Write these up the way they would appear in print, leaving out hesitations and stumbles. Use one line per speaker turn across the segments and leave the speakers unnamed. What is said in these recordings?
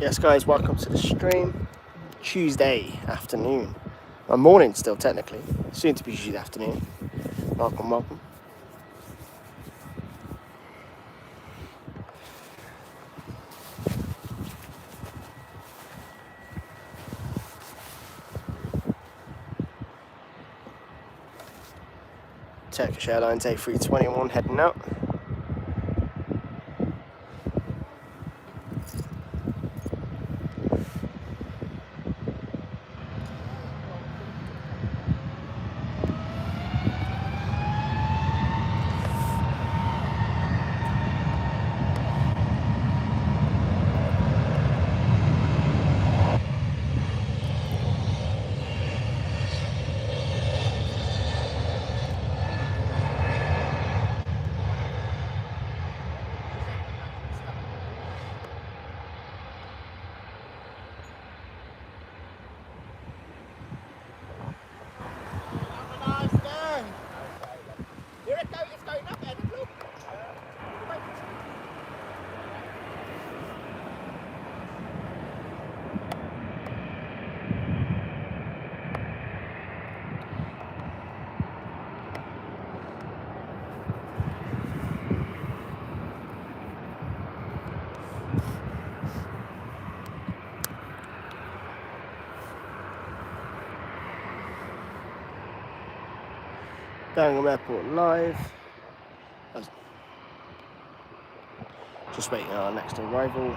Yes guys, welcome to the stream. Tuesday afternoon. Morning still technically. Soon to be Tuesday afternoon. Welcome. Turkish Airlines A321 heading out. Birmingham Airport live. Just waiting on our next arrival.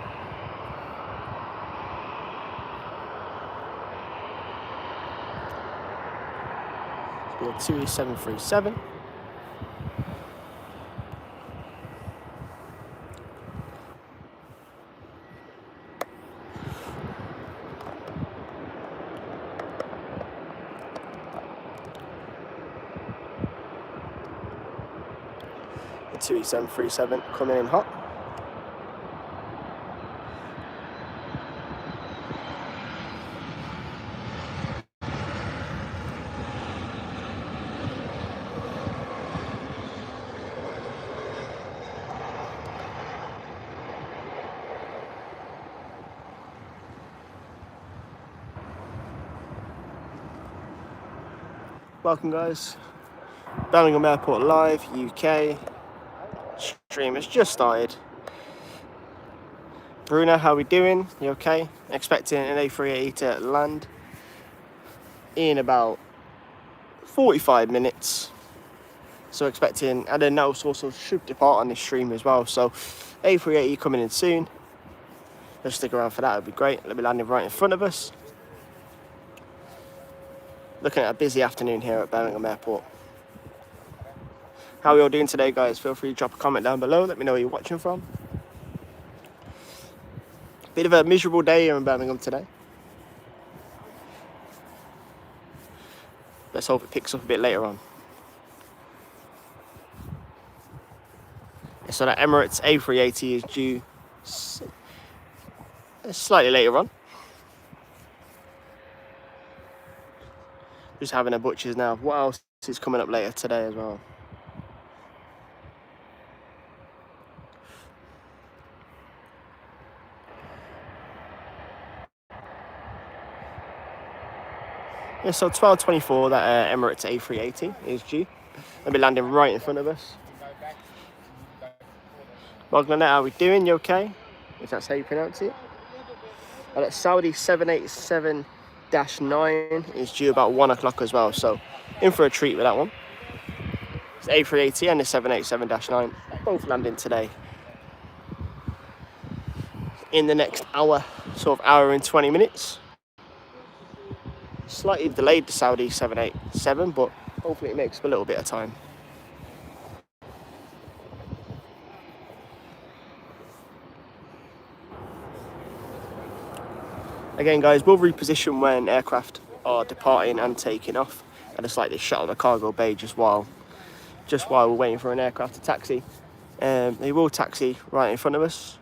It's a 737. The 737 coming in hot. Welcome guys, Birmingham Airport live, UK. Stream has just started. Bruno, how we doing? You okay? Expecting an A380 to land in about 45 minutes. So expecting, and then that also should depart on this stream as well. So A380 coming in soon. Just stick around for that, it'd be great. It'll be landing right in front of us. Looking at a busy afternoon here at Birmingham Airport. How are you all doing today, guys? Feel free to drop a comment down below. Let me know where you're watching from. Bit of a miserable day here in Birmingham today. Let's hope it picks up a bit later on. So that Emirates A380 is due slightly later on. Just having a butcher's now. What else is coming up later today as well? Yeah, so 12:24, that Emirates A380 is due. They'll be landing right in front of us. Welcome, how are we doing? You okay? If that's how you pronounce it. And that Saudi 787-9 is due about 1 o'clock as well, so in for a treat with that one. It's A380 and the 787-9, both landing today. In the next hour, sort of hour and 20 minutes. Slightly delayed the Saudi 787, but hopefully it makes a little bit of time. Again, guys, we'll reposition when aircraft are departing and taking off. And it's like this shot of the cargo bay just while we're waiting for an aircraft to taxi. They will taxi right in front of us.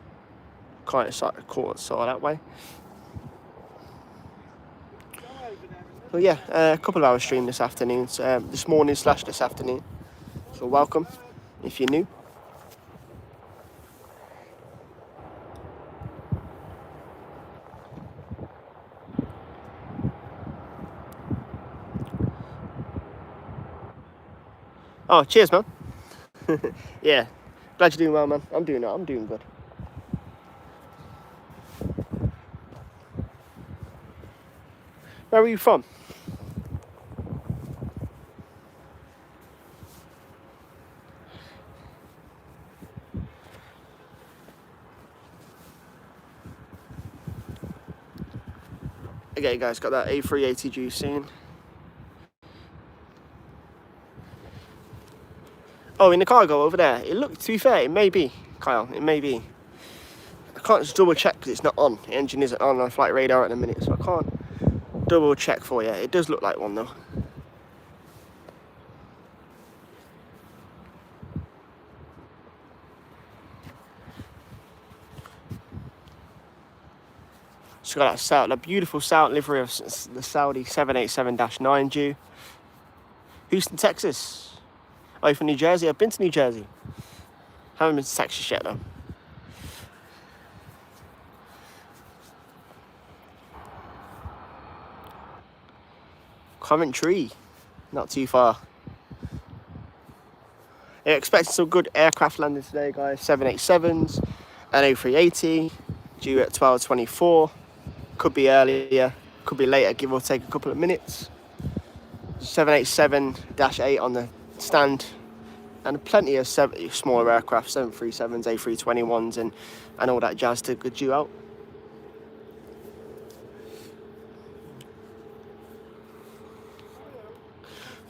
Kind of sort of that way. So yeah, a couple of hours stream this afternoon, this morning / this afternoon. So welcome if you're new. Oh, cheers, man. Yeah, glad you're doing well, man. I'm doing good. Where are you from? Okay, guys, got that A380 juice in. Oh, in the cargo over there. It looked, to be fair, it may be, Kyle. It may be. I can't just double check because it's not on. The engine isn't on flight radar at the minute, so I can't double check for you. It does look like one though. It's got that beautiful South livery of the Saudi 787-9 due. Houston, Texas. Oh, you're from New Jersey? I've been to New Jersey. Haven't been to Texas yet though. Coventry, not too far. Yeah, expecting some good aircraft landing today, guys. 787s, an A380, due at 12:24. Could be earlier, could be later, give or take a couple of minutes. 787-8 on the stand, and plenty of smaller aircraft, 737s, A321s, and all that jazz to go due out.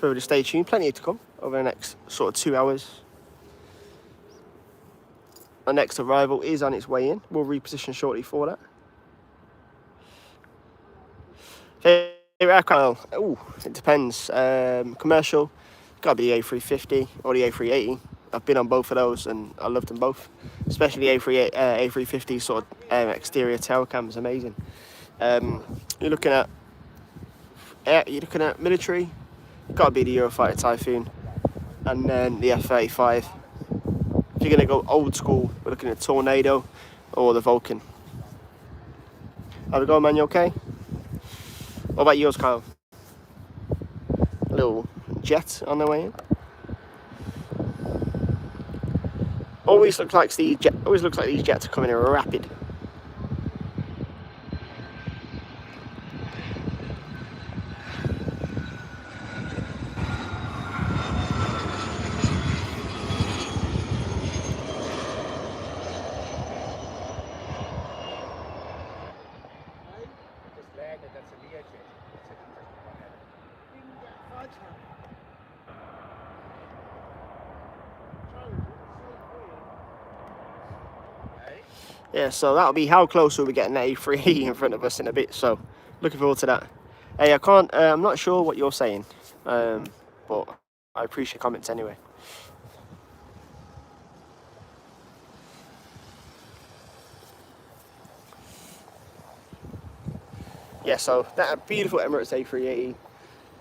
So just stay tuned, plenty to come over the next sort of 2 hours. Our next arrival is on its way in. We'll reposition shortly for that. Favorite aircraft? Oh, it depends. Commercial, gotta be the A350 or the A380. I've been on both of those and I love them both. Especially the A350 sort of exterior tail cam is amazing. You're looking at military, gotta be the Eurofighter Typhoon, and then the F-35. If you're gonna go old school, we're looking at Tornado or the Vulcan. How's it going, man? You okay? What about yours, Kyle? A little jet on the way in. Always looks like these jets are coming in rapid. Yeah, so that'll be how close we'll be getting that A380 in front of us in a bit. So looking forward to that. Hey, I'm not sure what you're saying, but I appreciate comments anyway. Yeah, so that beautiful Emirates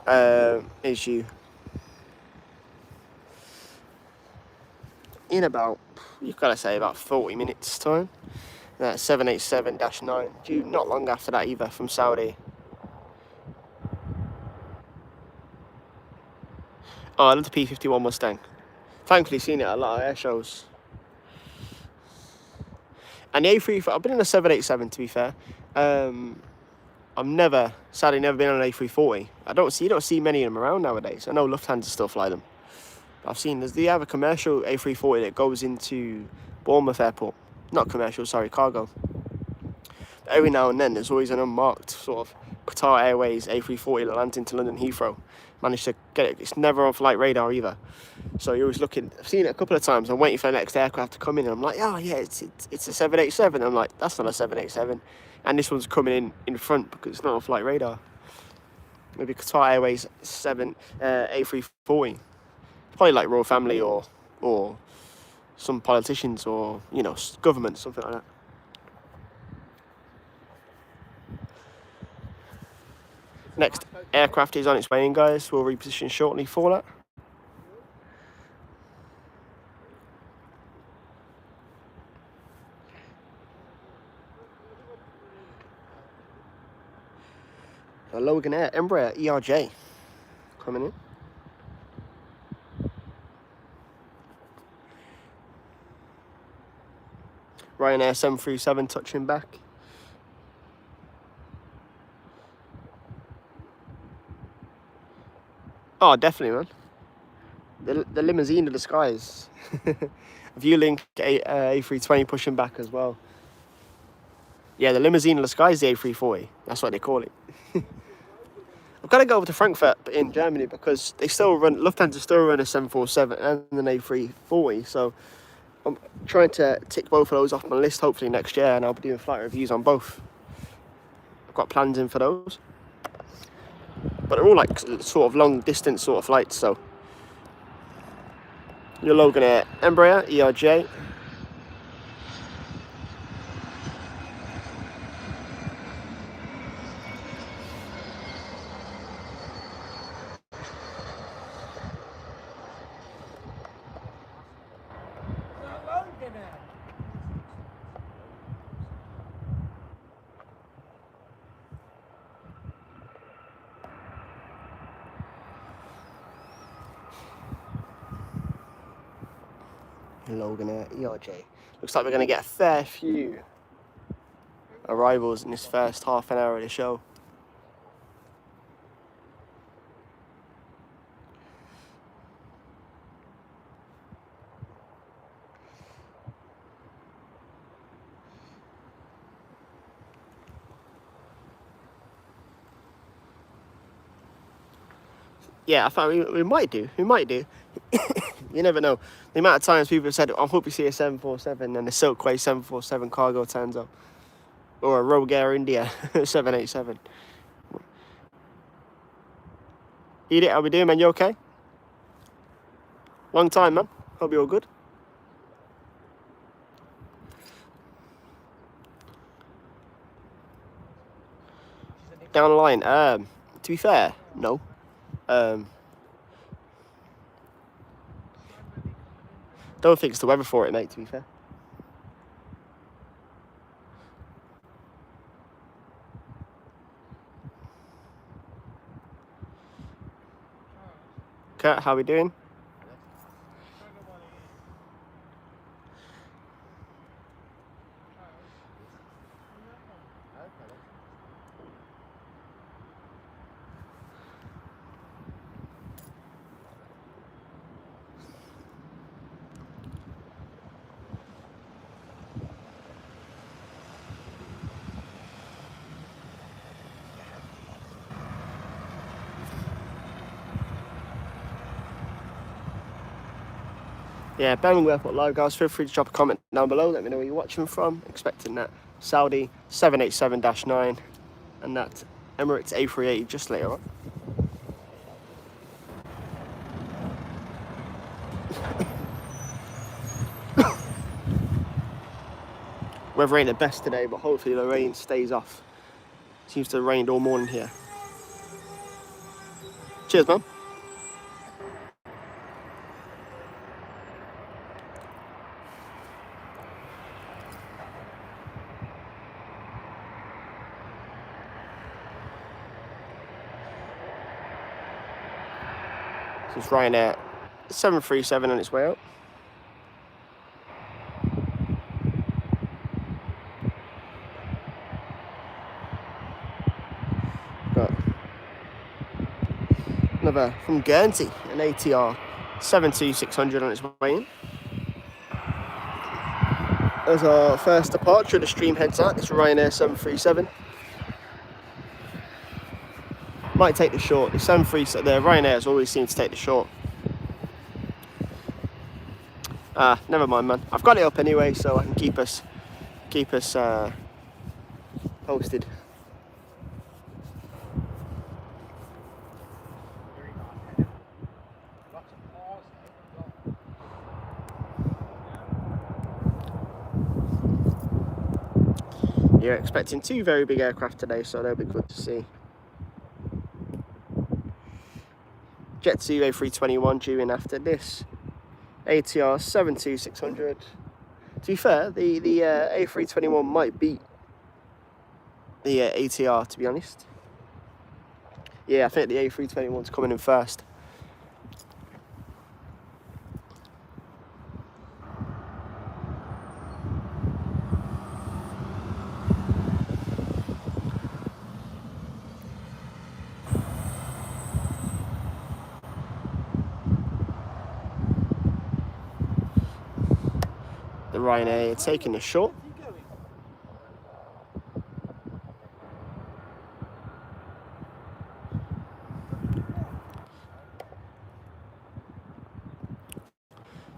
A380 is you in about, you've got to say, about 40 minutes time. That 787-9 due not long after that either from Saudi. Oh, I love the P-51 Mustang. Thankfully seen it at a lot of air shows. And the A3, I've been in a 787 to be fair. I've sadly never been on an A340. You don't see many of them around nowadays. I know Lufthansa still fly them. I've seen, they have a commercial A340 that goes into Bournemouth Airport. Not commercial, sorry, cargo. But every now and then there's always an unmarked sort of Qatar Airways A340 that lands into London Heathrow. Managed to get it, it's never on flight radar either. So you're always looking, I've seen it a couple of times, I'm waiting for the next aircraft to come in and I'm like, oh yeah, it's a 787. I'm like, that's not a 787. And this one's coming in front because it's not on flight radar. Maybe Qatar Airways A340. Probably like royal family or some politicians or, government, something like that. Next aircraft is on its way in, guys. We'll reposition shortly for that. A Logan Air Embraer ERJ coming in. Ryanair 737 touching back. Oh, definitely, man. The limousine of the skies. Viewlink A320 pushing back as well. Yeah, the limousine of the skies, the A340. That's what they call it. I've got to go over to Frankfurt in Germany because they still run, Lufthansa still run a 747 and an A340. So I'm trying to tick both of those off my list hopefully next year, and I'll be doing flight reviews on both. I've got plans in for those. But they're all like sort of long distance sort of flights, so. You're looking at Embraer, ERJ. Logan at ERJ. Looks like we're going to get a fair few arrivals in this first half an hour of the show. Yeah, I thought we might do. We might do. You never know. The amount of times people have said, I hope you see a 747 and a Silkway 747 cargo turns up. Or a Rogue Air India 787. Edith, how we doing, man? You okay? Long time, man. Hope you're all good. Down the line. To be fair, no. Don't think it's the weather for it, mate, to be fair. Kurt, how we doing? Yeah, Birmingham Airport Live, guys. Feel free to drop a comment down below. Let me know where you're watching from. Expecting that Saudi 787-9 and that Emirates A380 just later on. Weather ain't the best today, but hopefully the rain stays off. Seems to have rained all morning here. Cheers, man. So it's Ryanair 737 on its way out. Got another from Guernsey, an ATR 72600 on its way in. As our first departure, the stream heads out. It's Ryanair 737. Might take the short. The 737, the Ryanairs always seem to take the short. Never mind, man. I've got it up anyway, so I can keep us posted. You're expecting two very big aircraft today, so they'll be good to see. Jet2 A321 due in after this. ATR 72600. To be fair, the A321 might beat the ATR, to be honest. Yeah, I think the A321's coming in first. Ryanair taking the short.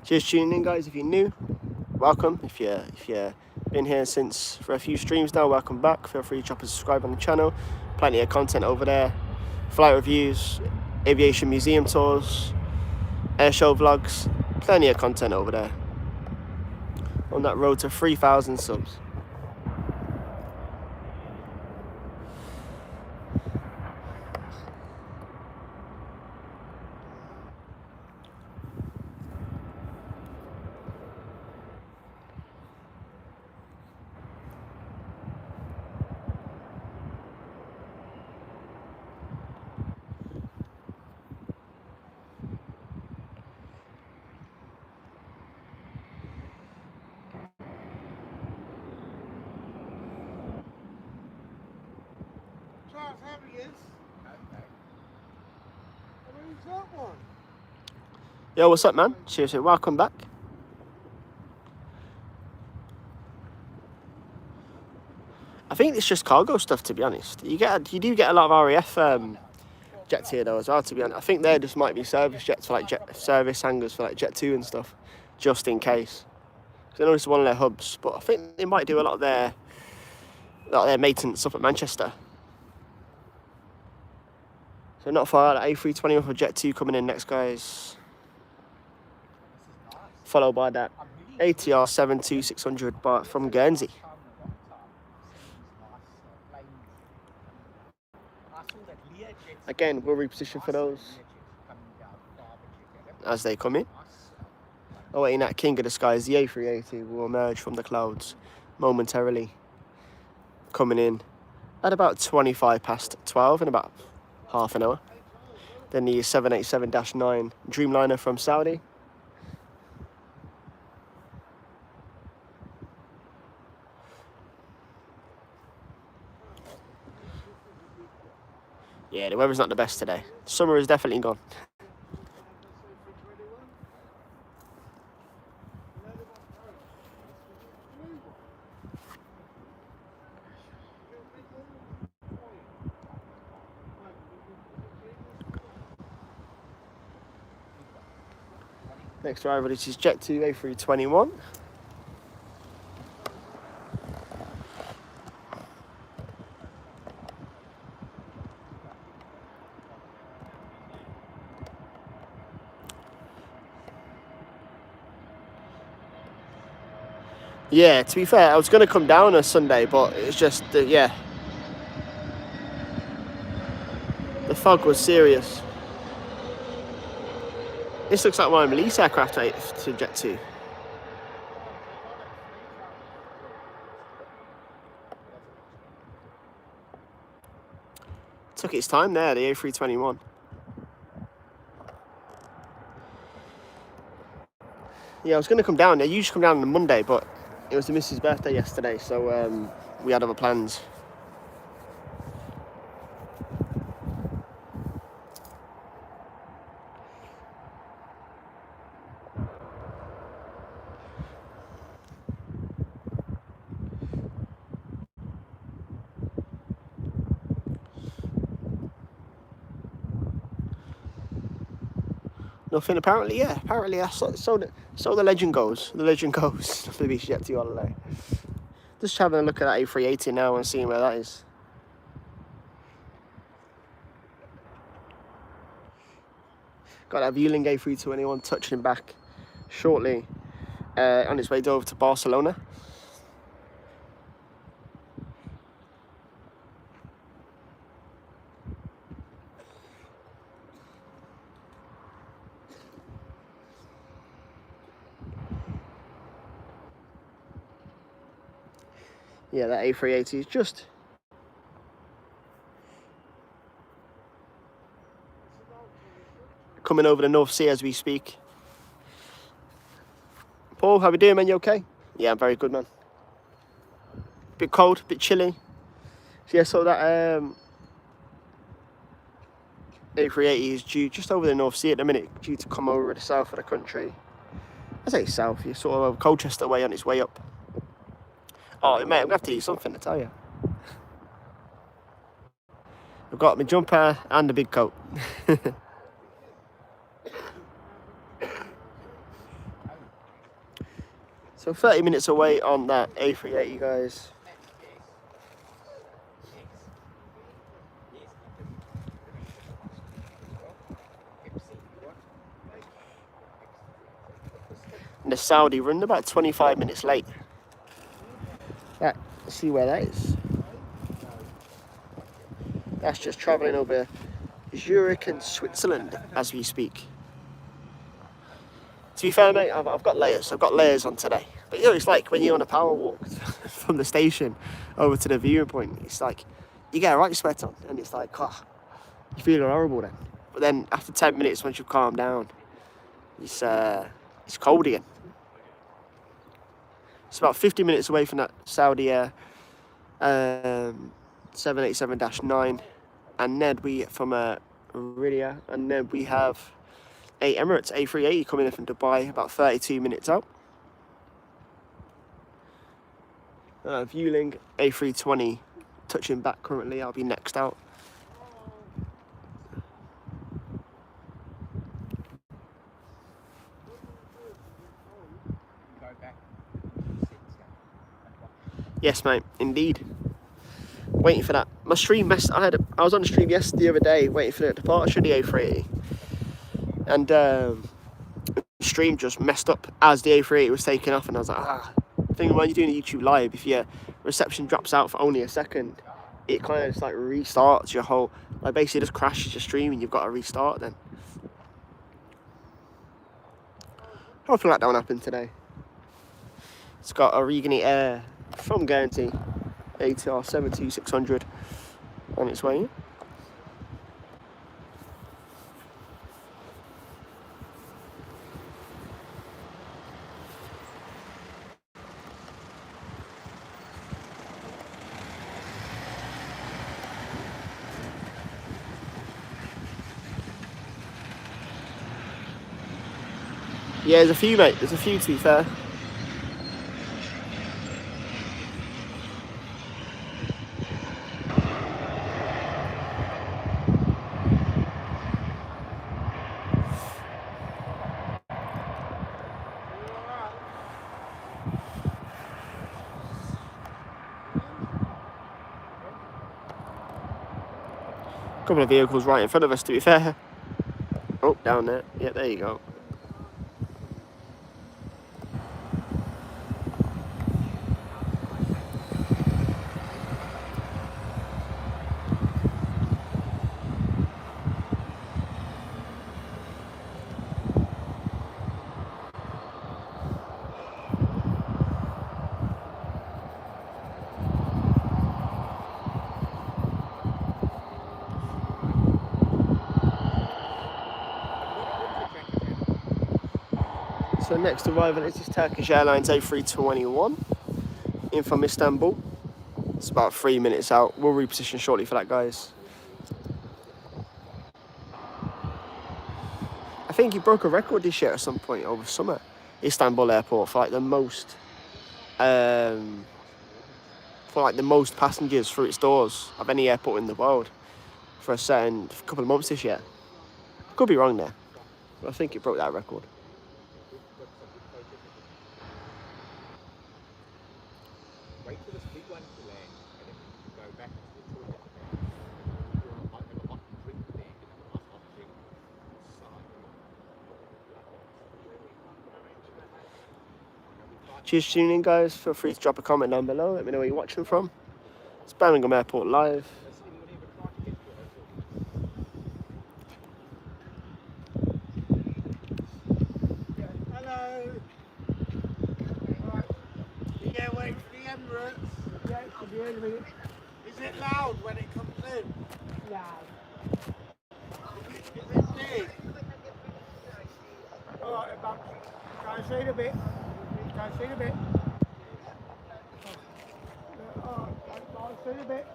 Just tuning in, guys. If you're new, welcome. If you've been here since for a few streams now, welcome back. Feel free to drop a subscribe on the channel. Plenty of content over there. Flight reviews, aviation museum tours, airshow vlogs. Plenty of content over there. On that road to 3,000 subs. Yo, what's up, man? Seriously, welcome back. I think it's just cargo stuff, to be honest. You do get a lot of RAF jets here though as well, to be honest. I think there just might be service jets for like service hangars for like Jet 2 and stuff, just in case. Because I know it's one of their hubs, but I think they might do a lot of their maintenance up at Manchester. So not far out, A321 for Jet 2 coming in next, guys. Followed by that ATR 72600 from Guernsey. Again, we'll reposition for those as they come in. Awaiting that king of the skies, the A380 will emerge from the clouds momentarily, coming in at about 25 past 12 in about half an hour. Then the 787-9 Dreamliner from Saudi. Yeah, the weather's not the best today. Summer is definitely gone. Next arrival, this is Jet 2 A321. Yeah, to be fair, I was going to come down on Sunday, but it's just, yeah. The fog was serious. This looks like one of my lease aircraft to Jet 2. Took its time there, the A321. Yeah, I was going to come down. I usually come down on a Monday, but it was the missus' birthday yesterday, so we had other plans. Nothing apparently, yeah. Apparently, so the legend goes. The legend goes for the Jet 2 holiday. Just having a look at that A380 now and seeing where that is. Got that Vueling A321 touching back shortly on its way over to Barcelona. Yeah, that A380 is just coming over the North Sea as we speak. Paul, how we doing, man? You okay? Yeah, I'm very good, man. Bit cold, bit chilly. So yeah, so that A380 is due just over the North Sea at the minute, due to come over the south of the country I say south, you're sort of Colchester way on its way up. Oh, mate, I'm going to have to eat something, I tell you. I've got my jumper and a big coat. So 30 minutes away on that A380, guys. And the Saudi run about 25 minutes late. Right, let's see where that is. That's just travelling over Zurich and Switzerland as we speak. To be fair, mate, I've got layers. I've got layers on today. But you know, it's like when you're on a power walk from the station over to the viewing point. It's like you get a right sweat on, and it's like, oh, you feel horrible then. But then after 10 minutes, once you've calmed down, it's cold again. It's about 50 minutes away from that Saudi Air 787-9, and then we from Iridia, and then we have a Emirates A380 coming in from Dubai, about 32 minutes out. Vueling A320 touching back currently. I'll be next out. Yes, mate, indeed. Waiting for that. My stream messed. I was on the stream the other day, waiting for the departure of the A380, and the stream just messed up as the A380 was taking off, and I was like, thinking when you're doing a YouTube live, if your reception drops out for only a second, it kind of just like restarts your whole, like basically just crashes your stream, and you've got to restart then. Hopefully that don't happen today. It's got a Regani Air from Guernsey, ATR 72600 on its way. Yeah, there's a few, mate. There's a few, to be fair. A couple of vehicles right in front of us, to be fair. Oh, down there. Yeah, there you go. So next arrival is this Turkish Airlines A321 in from Istanbul. It's about 3 minutes out. We'll reposition shortly for that, guys. I think he broke a record this year at some point over summer. Istanbul airport for like the most passengers through its doors of any airport in the world for a couple of months this year. Could be wrong there, but I think it broke that record. Wait for this big one to land and then go back to the toilet. Have a hot drink there, get a nice hot drink inside. Cheers for tuning in, guys. Feel free to drop a comment down below. Let me know where you're watching from. It's Birmingham Airport Live.
Is it loud when it comes in? Loud. Is it big? Alright, can I see it a bit? Can I see it a bit? Alright, can I see it a bit?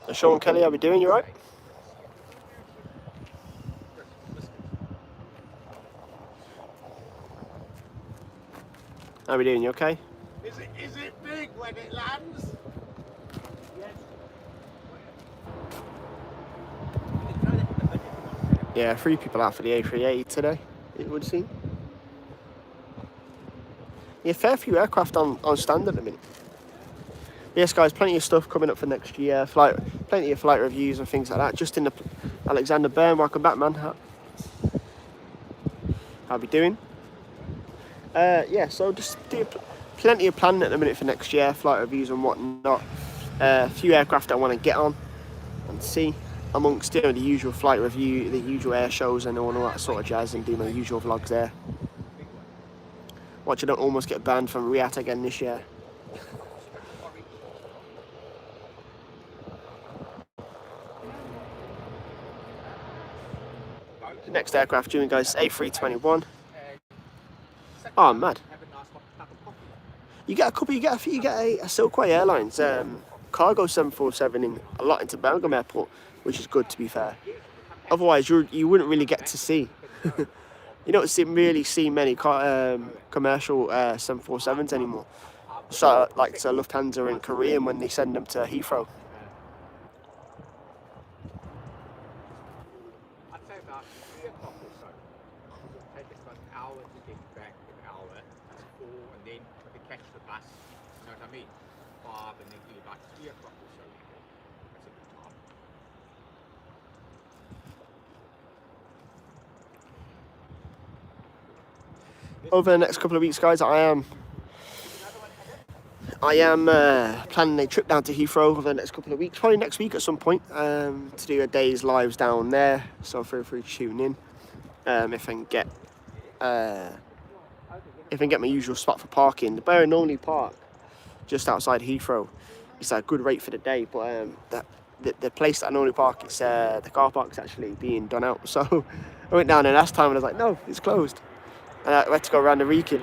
So Sean Kelly, how we doing? You right? How are we doing? You okay?
Is it big when it lands? Yes.
Yeah, 3 people out for the A380 today, it would seem. Yeah, fair few aircraft on stand at the minute. Yes, guys, plenty of stuff coming up for next year. Plenty of flight reviews and things like that. Just in the Alexander Byrne, welcome back, man. How we doing? Yeah, so just plenty of planning at the minute for next year, flight reviews and whatnot. A few aircraft I want to get on and see, amongst the usual flight review, the usual air shows and all that sort of jazz, and do my usual vlogs there. Watch I don't almost get banned from Riyadh again this year. The next aircraft doing, guys, A321. Oh, mad. You get a Silkway Airlines cargo 747 a lot into Birmingham Airport, which is good, to be fair. Otherwise, you wouldn't really get to see. You don't really see many commercial 747s anymore. So, like Lufthansa and Korean when they send them to Heathrow.
I'd say about 3 o'clock or so. It'll take us about an hour to get back, an hour. That's 4, and then we catch the bus. You know what I mean? 5, and then be about 3 o'clock or so. That's a good time.
Over the next couple of weeks, guys, I am planning a trip down to Heathrow over the next couple of weeks, probably next week at some point, to do a day's lives down there. So feel free to tune in if I can get my usual spot for parking. The Burn only park just outside Heathrow. It's a good rate for the day, but the place that I normally park, it's the car park's actually being done out. So I went down there last time and I was like, no, it's closed. And I had to go around the Wrekin.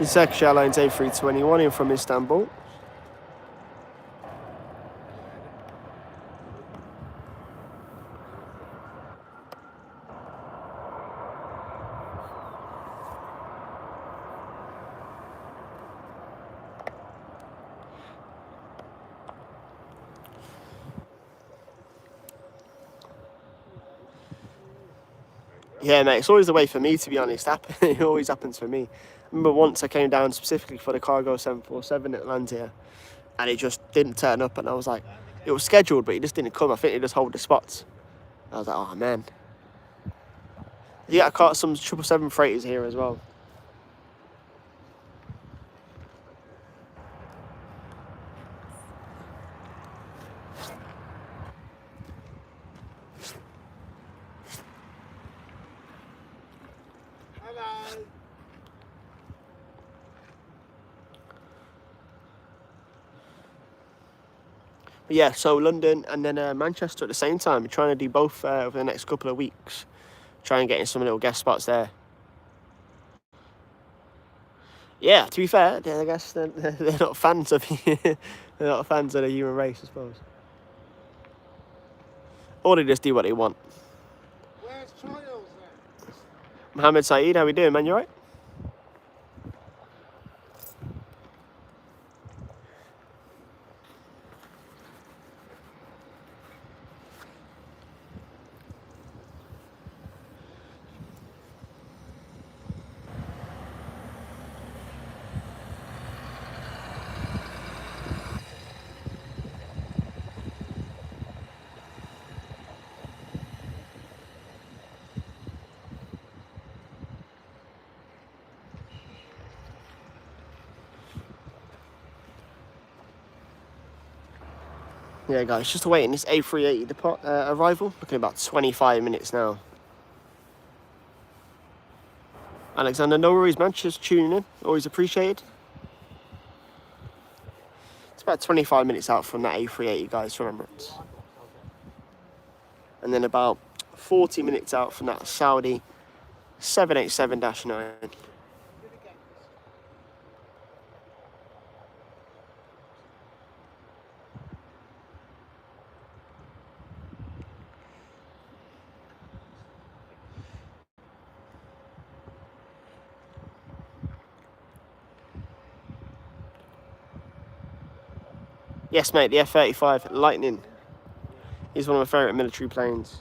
It's Turkish Airlines A321 in from Istanbul. Yeah, mate, it's always the way for me, to be honest. It always happens for me. I remember once I came down specifically for the cargo 747 at Landia, and it just didn't turn up, and I was like, it was scheduled, but it just didn't come. I think they just hold the spots. I was like, oh, man. Yeah, I caught some 777 freighters here as well.
Hello.
But yeah, so London and then Manchester at the same time. We're trying to do both over the next couple of weeks. Try and get in some little guest spots there. Yeah, to be fair, I guess they're not fans of they're not fans of the human race, I suppose. Or they just do what they want.
Where's Trials then?
Mohammed Saeed, how we doing, man? You alright? Yeah, guys, just awaiting this A380 arrival. Looking about 25 minutes now. Alexander, no worries, man. Just tuning in. Always appreciated. It's about 25 minutes out from that A380, guys, for remembrance. And then about 40 minutes out from that Saudi 787-9. Yes, mate, the F-35 Lightning is one of my favourite military planes.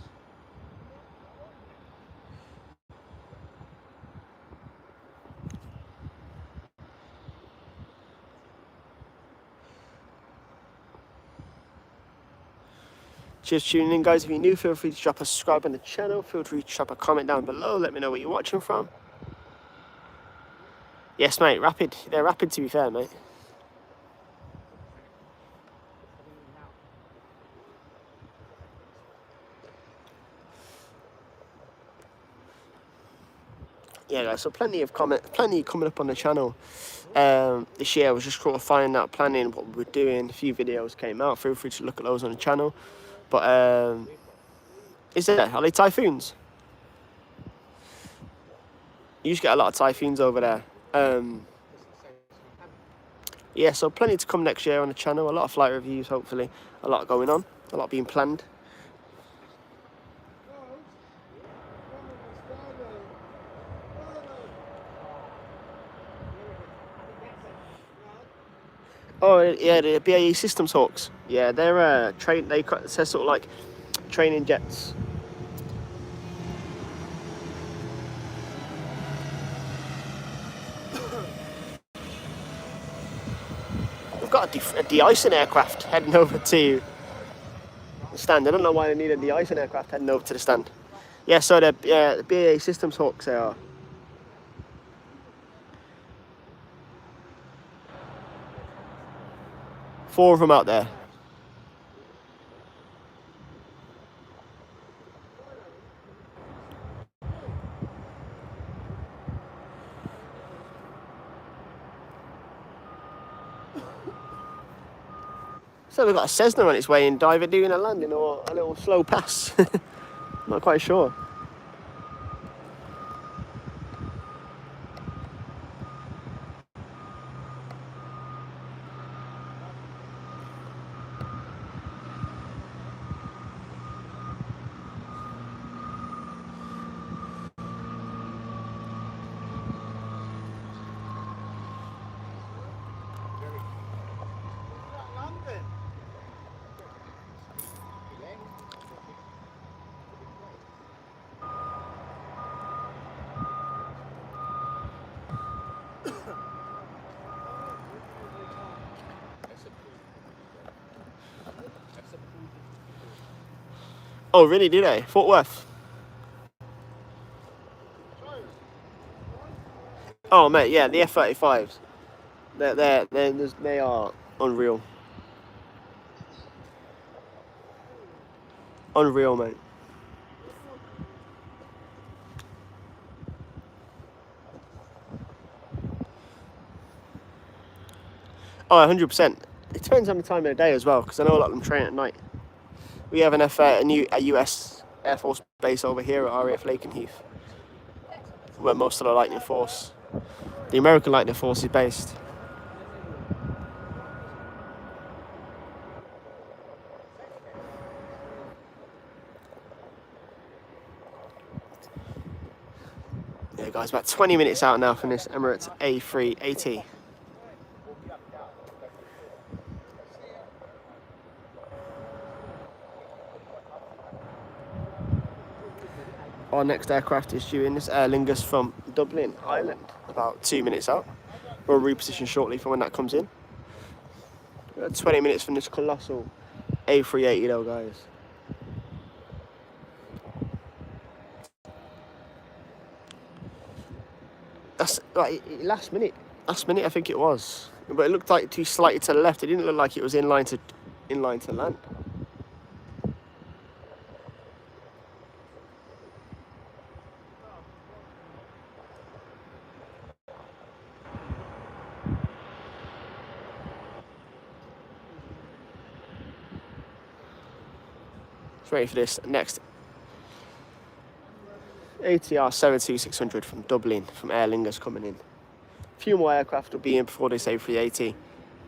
Cheers for tuning in, guys. If you're new, feel free to drop a subscribe on the channel. Feel free to drop a comment down below. Let me know where you're watching from. Yes, mate, rapid. They're rapid, to be fair, mate. Yeah, guys, so plenty coming up on the channel. This year I was just sort of finding out, planning what we were doing. A few videos came out. Feel free to look at those on the channel. But are they typhoons? You used to get a lot of typhoons over there. Yeah, so plenty to come next year on the channel. A lot of flight reviews, hopefully. A lot going on. A lot being planned. Oh yeah, the BAE Systems Hawks. Yeah, they're they're sort of like training jets. We've got a de-icing aircraft heading over to the stand. I don't know why they need a de-icing aircraft heading over to the stand. Yeah, so the BAE Systems Hawks they are. Four of them out there. So we've got a Cessna on its way in, either doing a landing or a little slow pass. Not quite sure. Oh, really? Did they? Fort Worth? Oh, mate, yeah, the F-35s. They are unreal. Unreal, mate. Oh, 100%. It depends on the time of the day as well, because I know a lot of them train at night. We have a US Air Force base over here at RAF Lakenheath, where most of the Lightning Force, the American Lightning Force, is based. Yeah, guys, about 20 minutes out now from this Emirates A380. Our next aircraft is due in. This Aer Lingus from Dublin, Ireland, about 2 minutes out. We'll reposition shortly for when that comes in. We're at 20 minutes from this colossal A380 though, guys. That's like last minute I think it was, but it looked like too slightly to the left. It didn't look like it was in line to land. Ready for this next ATR 72600 from Dublin, from Aer Lingus coming in. A few more aircraft will be in before this A380,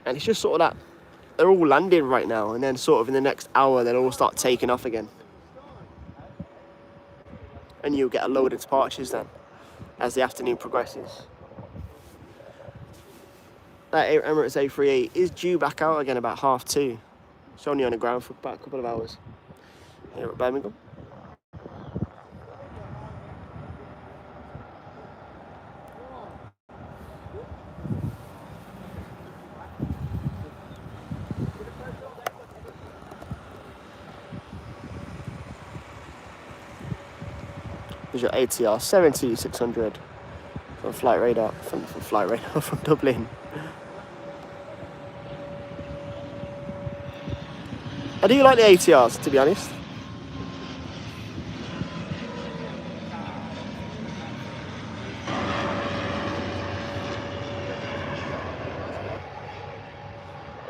and it's just sort of that they're all landing right now, and then sort of in the next hour they'll all start taking off again, and you'll get a load of departures then as the afternoon progresses. that Emirates A38 is due back out again about 2:30. It's only on the ground for about a couple of hours here at Birmingham. There's your ATR 7600 from Flight Radar from Dublin. I do like the ATRs, to be honest.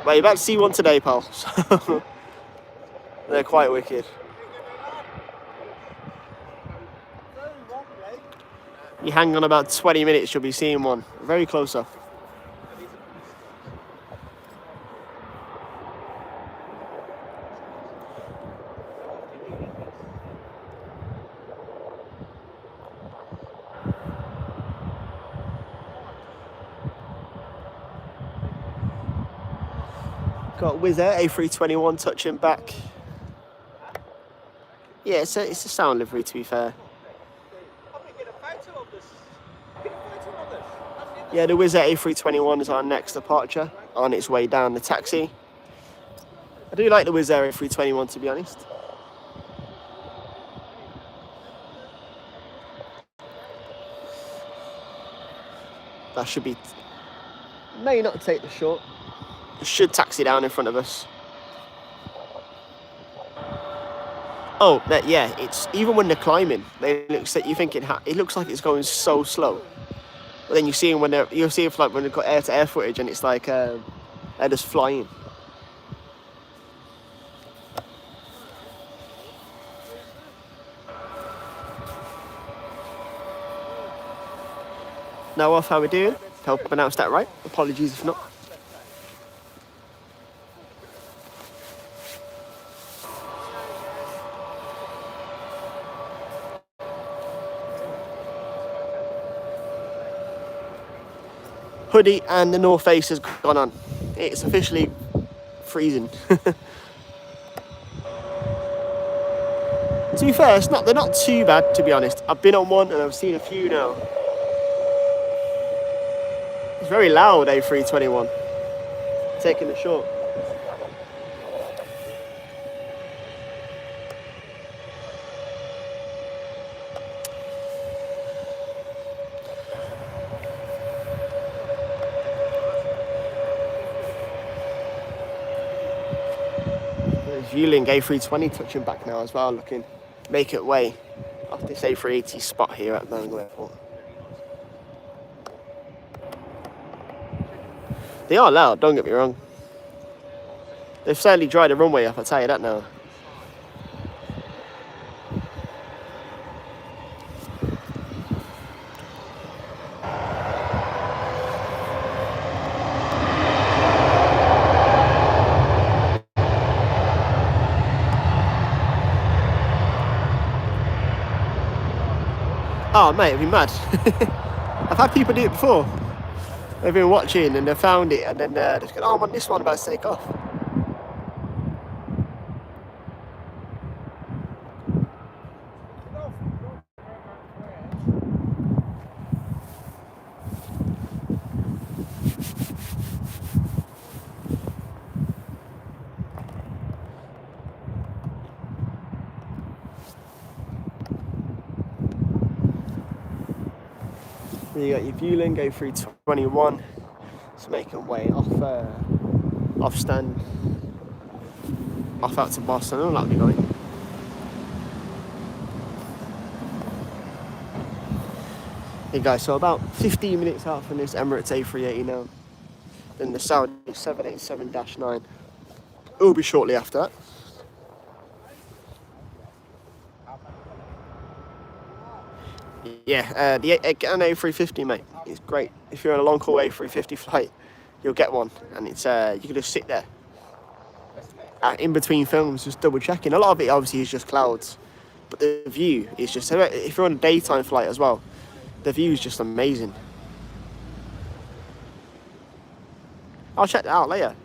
Well, you're about to see one today, pal. So they're quite wicked. You hang on about 20 minutes, you'll be seeing one. Very close up. Got Wizz Air A321 touching back. Yeah, it's a sound livery, to be fair. Yeah, the Wizz Air A321 is our next departure on its way down the taxi. I do like the Wizz Air A321, to be honest. That should be... may not take the short. It should taxi down in front of us. Oh, yeah, it's even when they're climbing, it looks like you think it looks like it's going so slow. But then you see them when you'll see it like when they've got air-to-air footage, and it's like they're just flying. Now off, how we doing? Hope I pronounced that right. Apologies if not. Hoodie and the North Face has gone on. It's officially freezing. To be fair, they're not too bad, to be honest. I've been on one and I've seen a few now. It's very loud, A321. Taking it short. Vueling A320 touching back now as well, looking make it way off this A380 spot here at Birmingham Airport. They are loud, don't get me wrong. They've certainly dried the runway up, I'll tell you that now. Oh mate, it'd be mad. I've had people do it before. They've been watching and they found it and then just go, oh, I'm on this one, about to take off. You got your Vueling A321. It's making way off stand, off out to Boston. I don't like me going. Hey guys, so about 15 minutes out from this Emirates A380 now. Then the Saudi 787-9. It will be shortly after that. Yeah, get an A350, mate. It's great. If you're on a long haul A350 flight, you'll get one, and it's you can just sit there in between films, just double checking. A lot of it obviously is just clouds, but the view is just. If you're on a daytime flight as well, the view is just amazing. I'll check that out later.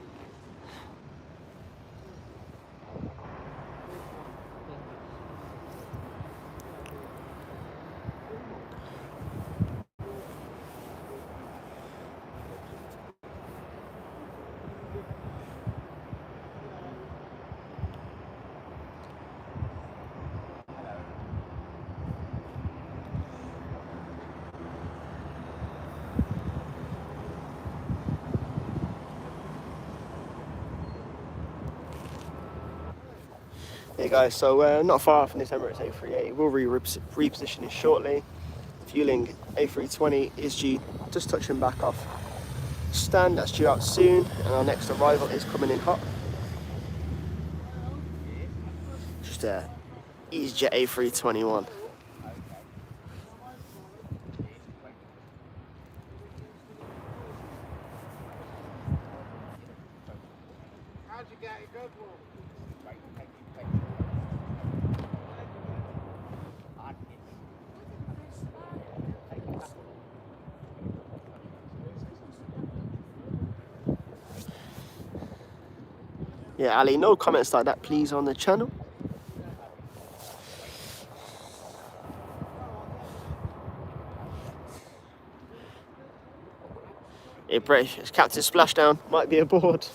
Hey guys, so not far from this Emirates A380. We'll reposition it shortly. Fueling A320 is due, just touching back off stand. That's due out soon, and our next arrival is coming in hot. Just a EasyJet A321.
How'd you get it good for?
Yeah, Ali, no comments like that, please, on the channel. Yeah, British, it's Captain Splashdown, might be aboard.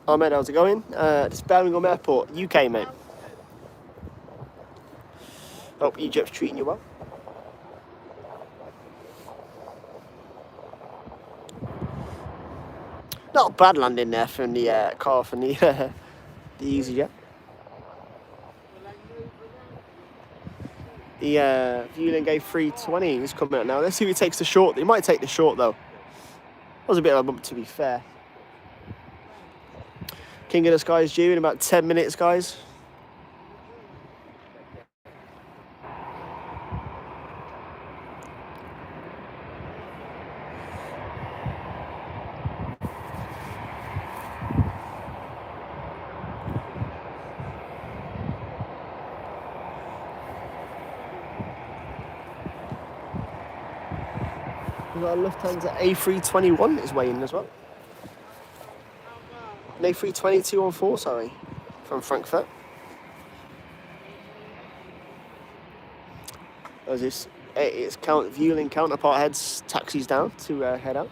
Oh mate, how's it going? It's Birmingham Airport, UK, mate. Hope Egypt's treating you well. Not a bad landing there from the car from the the EasyJet. The Vueling A320 is coming out now. Let's see if he takes the short. He might take the short though. That was a bit of a bump, to be fair. King of the Sky is due in about 10 minutes, guys. We've got a Lufthansa A321 is weighing as well. An A320-214, sorry, from Frankfurt. As its Vueling counterpart heads taxis down to head out.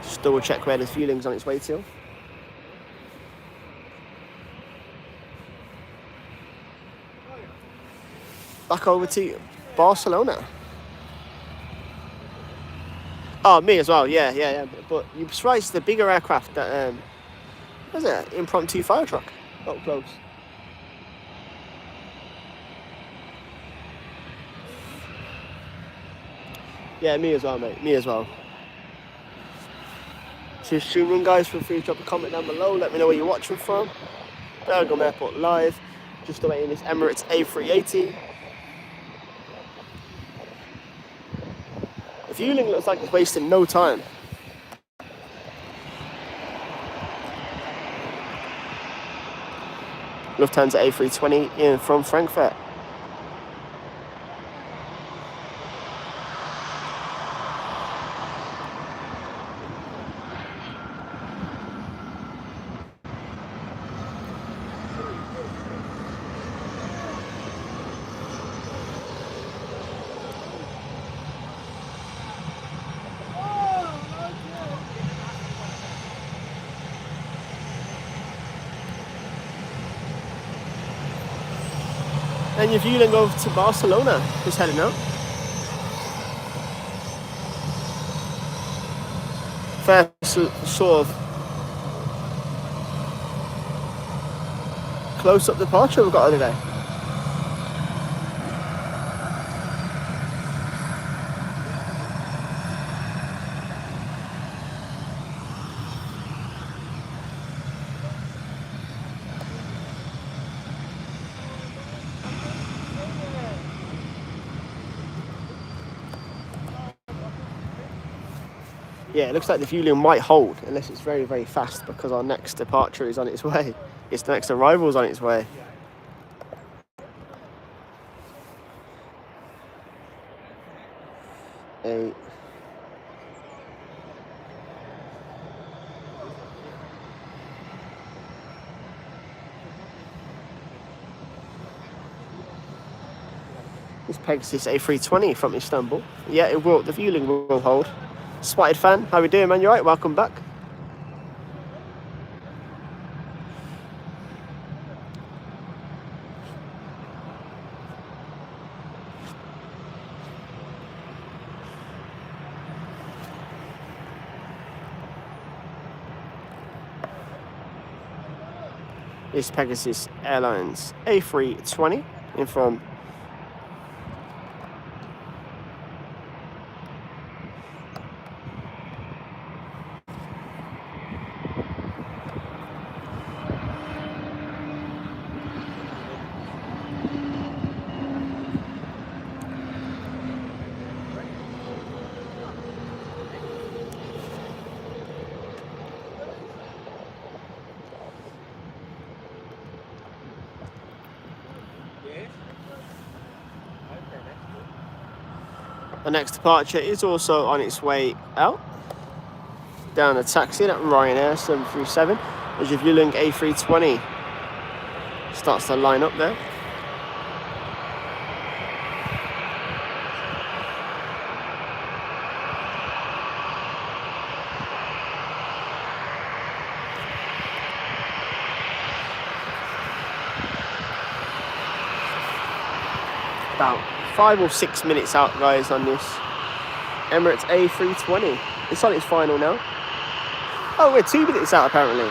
Just double check where this Vueling's on its way to. Back over to Barcelona. Oh, me as well, yeah. But you're surprised the bigger aircraft that, what was it, impromptu fire truck up close. Yeah, me as well, mate, me as well. So stream run, guys, feel free to drop a comment down below, let me know where you're watching from. Birmingham Airport live, just awaiting this Emirates A380. The Vueling looks like it's wasting no time. Lufthansa A320 in from Frankfurt. And your Vueling over to Barcelona, just heading out. sort of close-up departure we've got today. Yeah, it looks like the fueling might hold unless it's very, very fast, because our next departure is on its way. It's the next arrival is on its way. Eight. This Pegasus A320 from Istanbul. Yeah, it will. The fueling will hold. Spotted fan, how we doing, man? You alright? Welcome back. This Pegasus Airlines A320 in from the next departure is also on its way out. Down a taxi at Ryanair 737 as your Vueling A320 starts to line up there. About 5 or 6 minutes out, guys, on this Emirates A320. It's on its final now. Oh, we're 2 minutes out, apparently.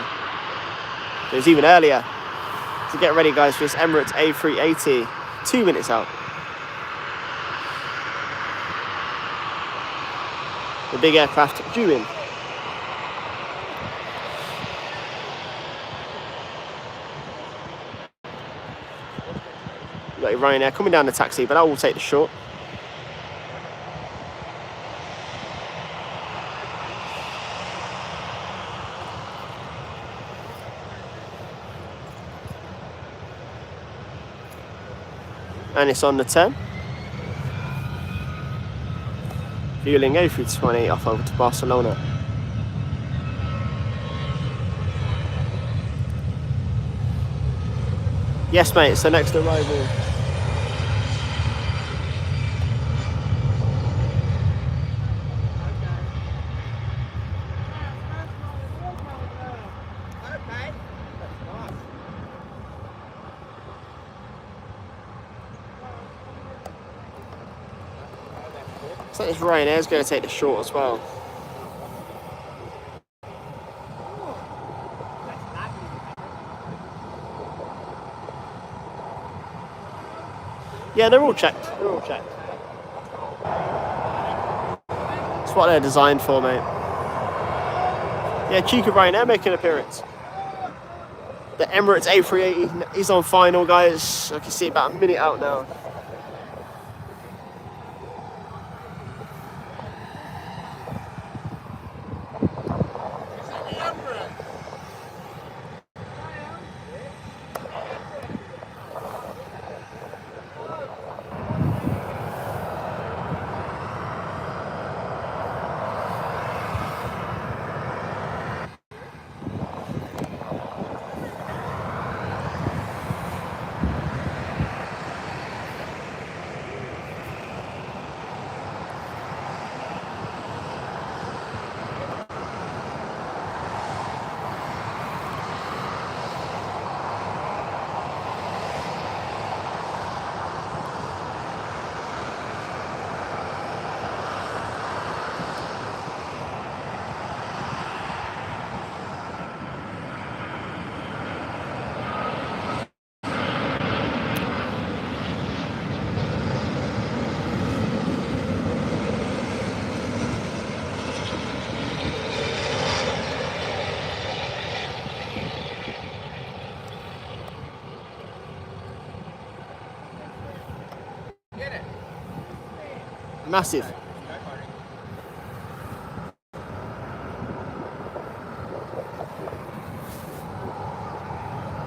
It was even earlier. So get ready, guys, for this Emirates A380. 2 minutes out. The big aircraft due in. Got your Ryanair coming down the taxi, but I will take the short. And it's on the 10. Vueling A320 off over to Barcelona. Yes, mate, it's the next arrival. So this Ryanair's going to take the short as well. Yeah, they're all checked. They're all checked. That's what they're designed for, mate. Yeah, cheeky Ryanair making an appearance. The Emirates A380 is on final, guys. I can see about a minute out now. Massive.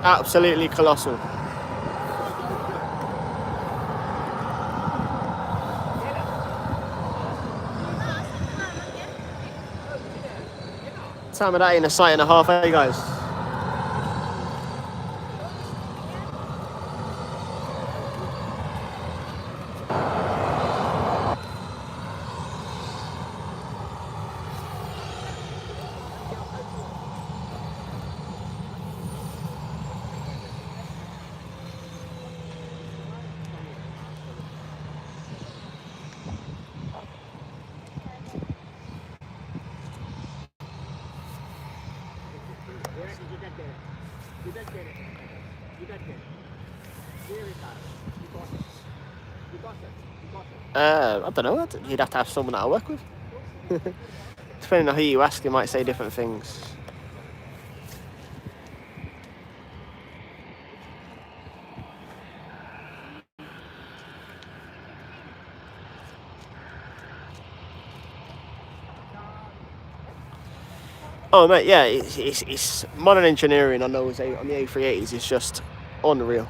Absolutely colossal. Time of that in a sight and a half, eh guys? I don't know. You'd have to have someone that I work with. Depending on who you ask, they might say different things. Oh mate, yeah, it's modern engineering on those on the A380s is just unreal.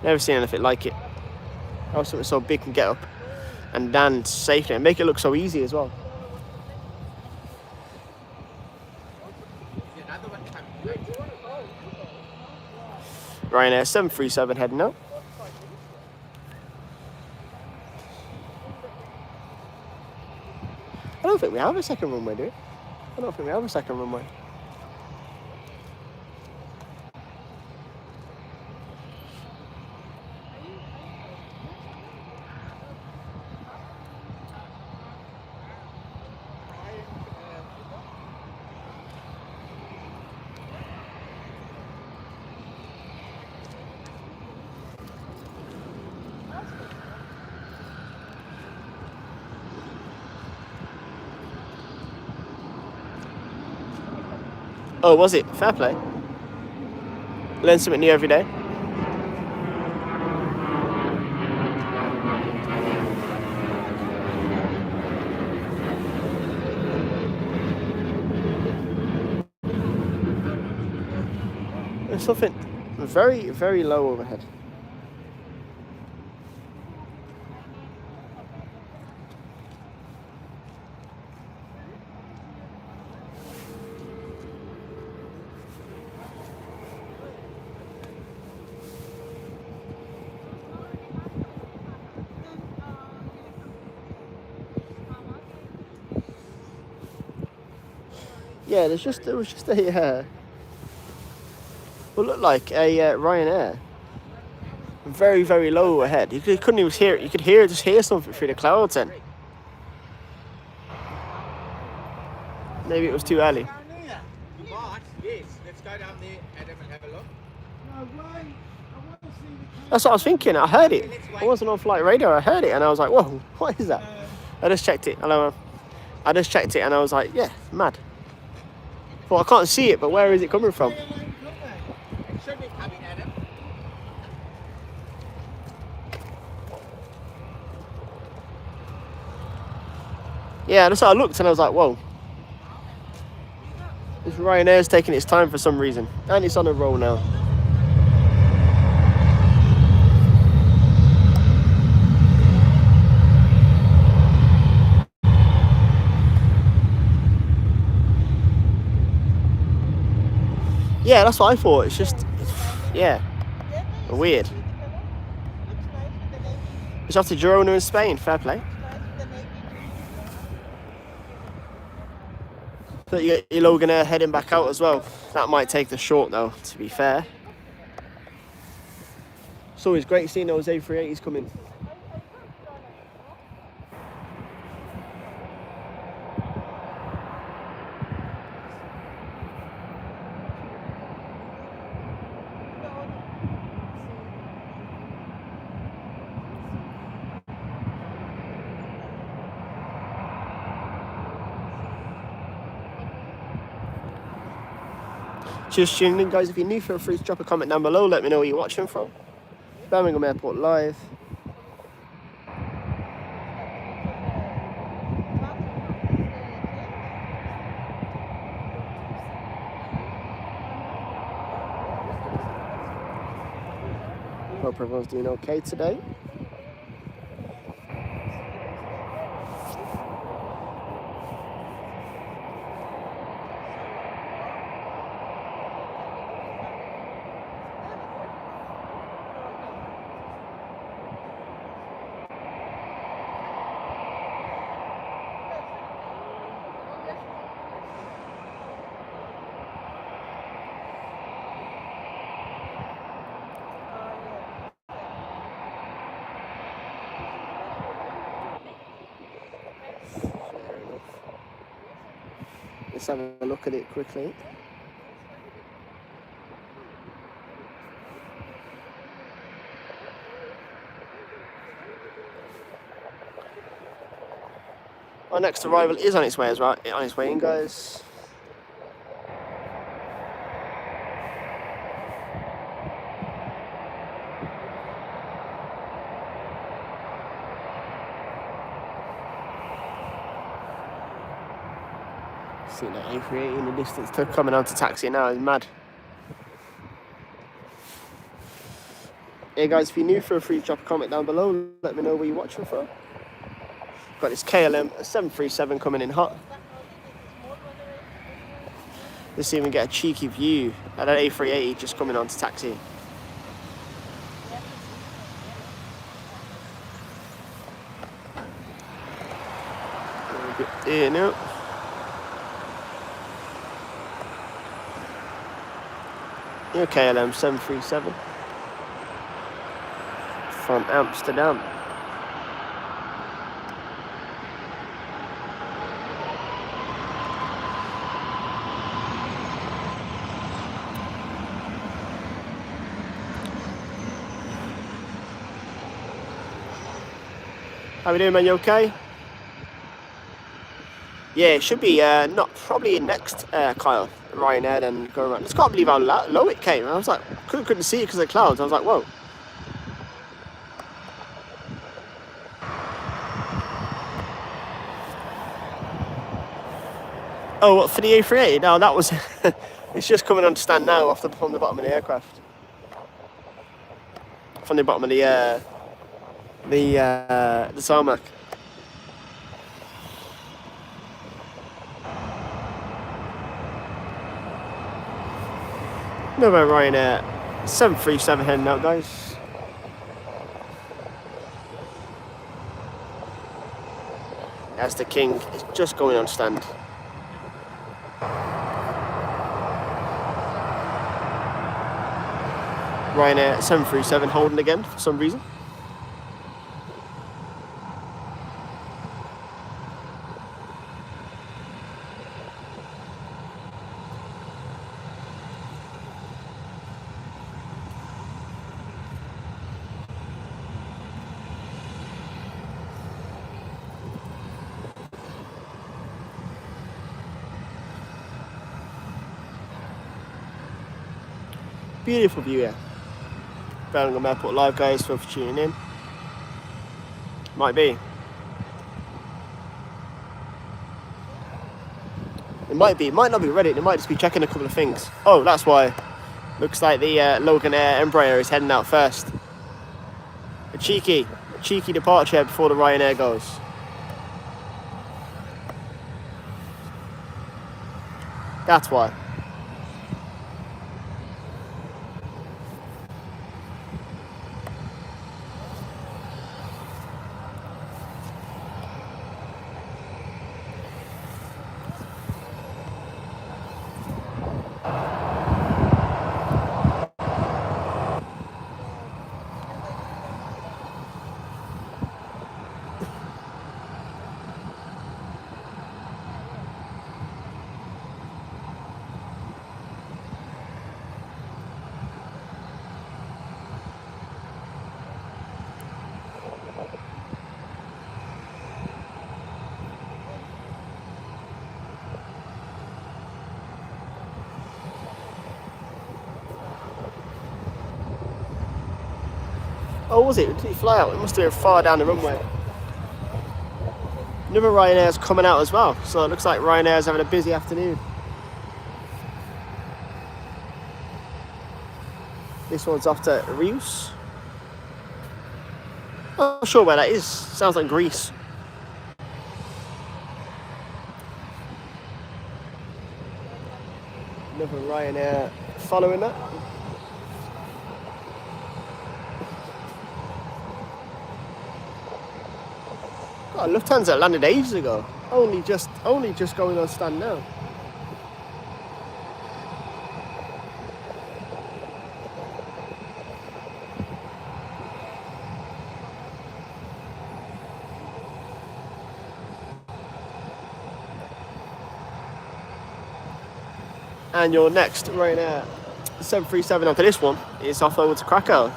Never seen anything like it. How something so big can get up and land safely and make it look so easy as well. Ryanair 737 heading out. I don't think we have a second runway, do we? I don't think we have a second runway. Oh, was it? Fair play. Learn something new every day. There's something very, very low overhead. Yeah, there was just a what looked like a Ryanair. Very, very low ahead. You couldn't even hear it. You could just hear something through the clouds then. Maybe it was too early.
Yes, let's go down there, Adam, and have a look.
That's what I was thinking. I heard it. I wasn't on flight radio. I heard it and I was like, whoa, what is that? I just checked it. Hello. I just checked it and I was like, yeah, mad. Well, I can't see it, but where is it coming from?
It should be coming, Adam.
Yeah, that's how I looked and I was like, whoa. This Ryanair's taking its time for some reason. And it's on a roll now. Yeah, that's what I thought. It's just, yeah, weird. It's off to Girona in Spain. Fair play. So you get your Logan Air heading back out as well. That might take the short though, to be fair. It's always great seeing those A380s coming. Just tuning in, guys. If you're new, feel free to drop a comment down below. Let me know where you're watching from. Birmingham Airport live. Hope everyone's doing okay today. Let's have a look at it quickly. Our next arrival is on its way in, guys. See that A380 in the distance coming on to taxi now is mad. Hey guys, if you're new, feel free to drop a comment down below. Let me know where you're watching from. Got this KLM 737 coming in hot. Let's see if we can get a cheeky view at an A380 just coming on to taxi. Here now. Your KLM 737 from Amsterdam. How we doing, man? You okay? Yeah, it should be not probably next, Kyle. Ryanair then go around. I just can't believe how low it came. I was like, couldn't see it because of the clouds. I was like, whoa. Oh, what, for the A380? No, that was. It's just coming on to stand now from the bottom of the aircraft. From the bottom of the tarmac. Another Ryanair 737 heading out, guys. That's the King. It's just going on stand. Ryanair 737 holding again for some reason. Beautiful view here. Birmingham Airport Live, guys, for tuning in. Might be. It might be. It might not be ready. It might just be checking a couple of things. Oh, that's why. Looks like the Logan Air Embraer is heading out first. A cheeky departure before the Ryanair goes. That's why. Oh, was it? Did it fly out? It must have been far down the runway. Another Ryanair's coming out as well, so it looks like Ryanair's having a busy afternoon. This one's off to Reus. I'm not sure where that is. Sounds like Greece. Another Ryanair following that. God, Lufthansa landed ages ago. Only just going on stand now. And your next Ryanair 737 after this one is off over to Krakow.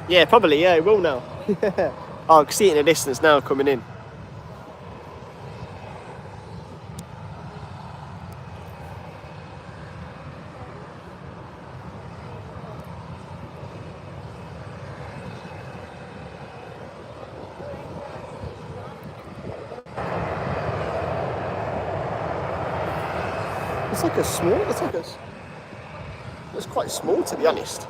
Yeah, probably, yeah, it will now. Oh, I can see it in the distance now coming in. It's quite small, to be honest.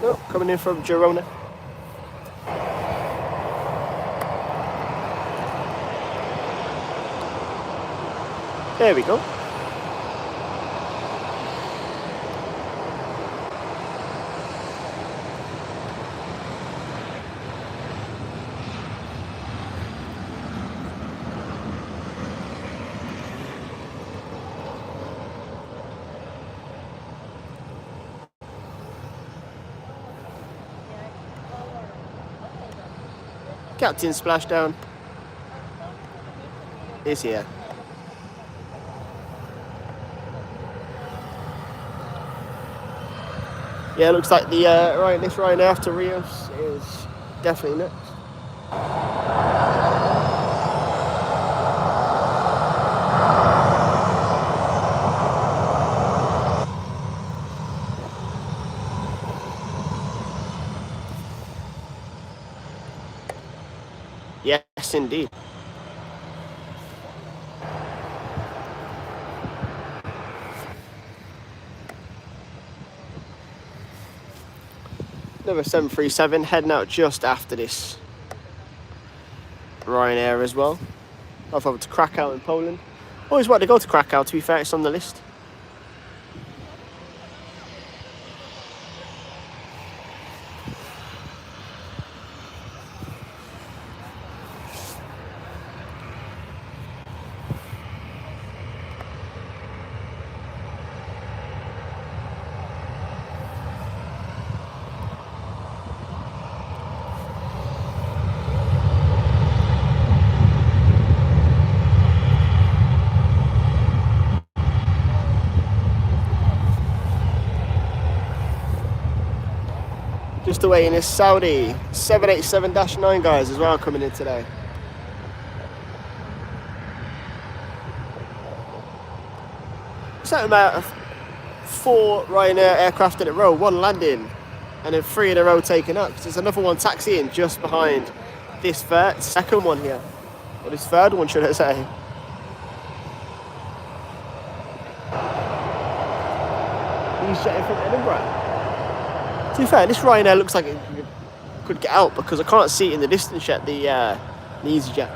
Oh, coming in from Girona. There we go. Captain Splashdown is here. Yeah, looks like the this Ryanair after Rios is definitely next. Yes, indeed. Another 737 heading out just after this Ryanair as well. Off over to Krakow in Poland. Always wanted to go to Krakow, to be fair, it's on the list. Just away in this Saudi 787-9 guys as well coming in today. Something about 4 Ryanair aircraft in a row, 1 landing, and then 3 in a row taken up. There's another one taxiing just behind this second one here, or this third one, should I say? He's jetting from Edinburgh. To be fair, this Ryanair looks like it could get out because I can't see it in the distance yet, the EasyJet.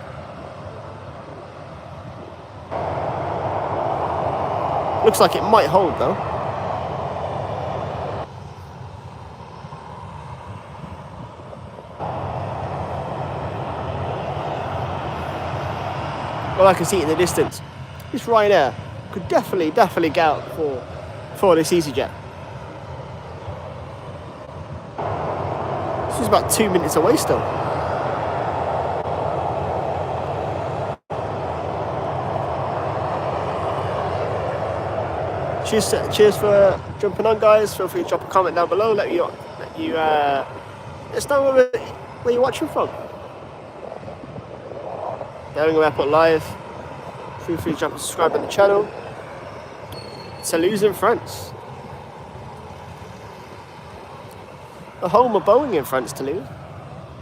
Looks like it might hold though. Well, I can see it in the distance. This Ryanair could definitely get out for this EasyJet. This is about 2 minutes away still. Cheers for jumping on, guys. Feel free to drop a comment down below. Let us know where you're watching from. Birmingham Airport Live. Feel free to drop a subscribe on the channel. Toulouse in France. The home of Boeing in France, Toulouse.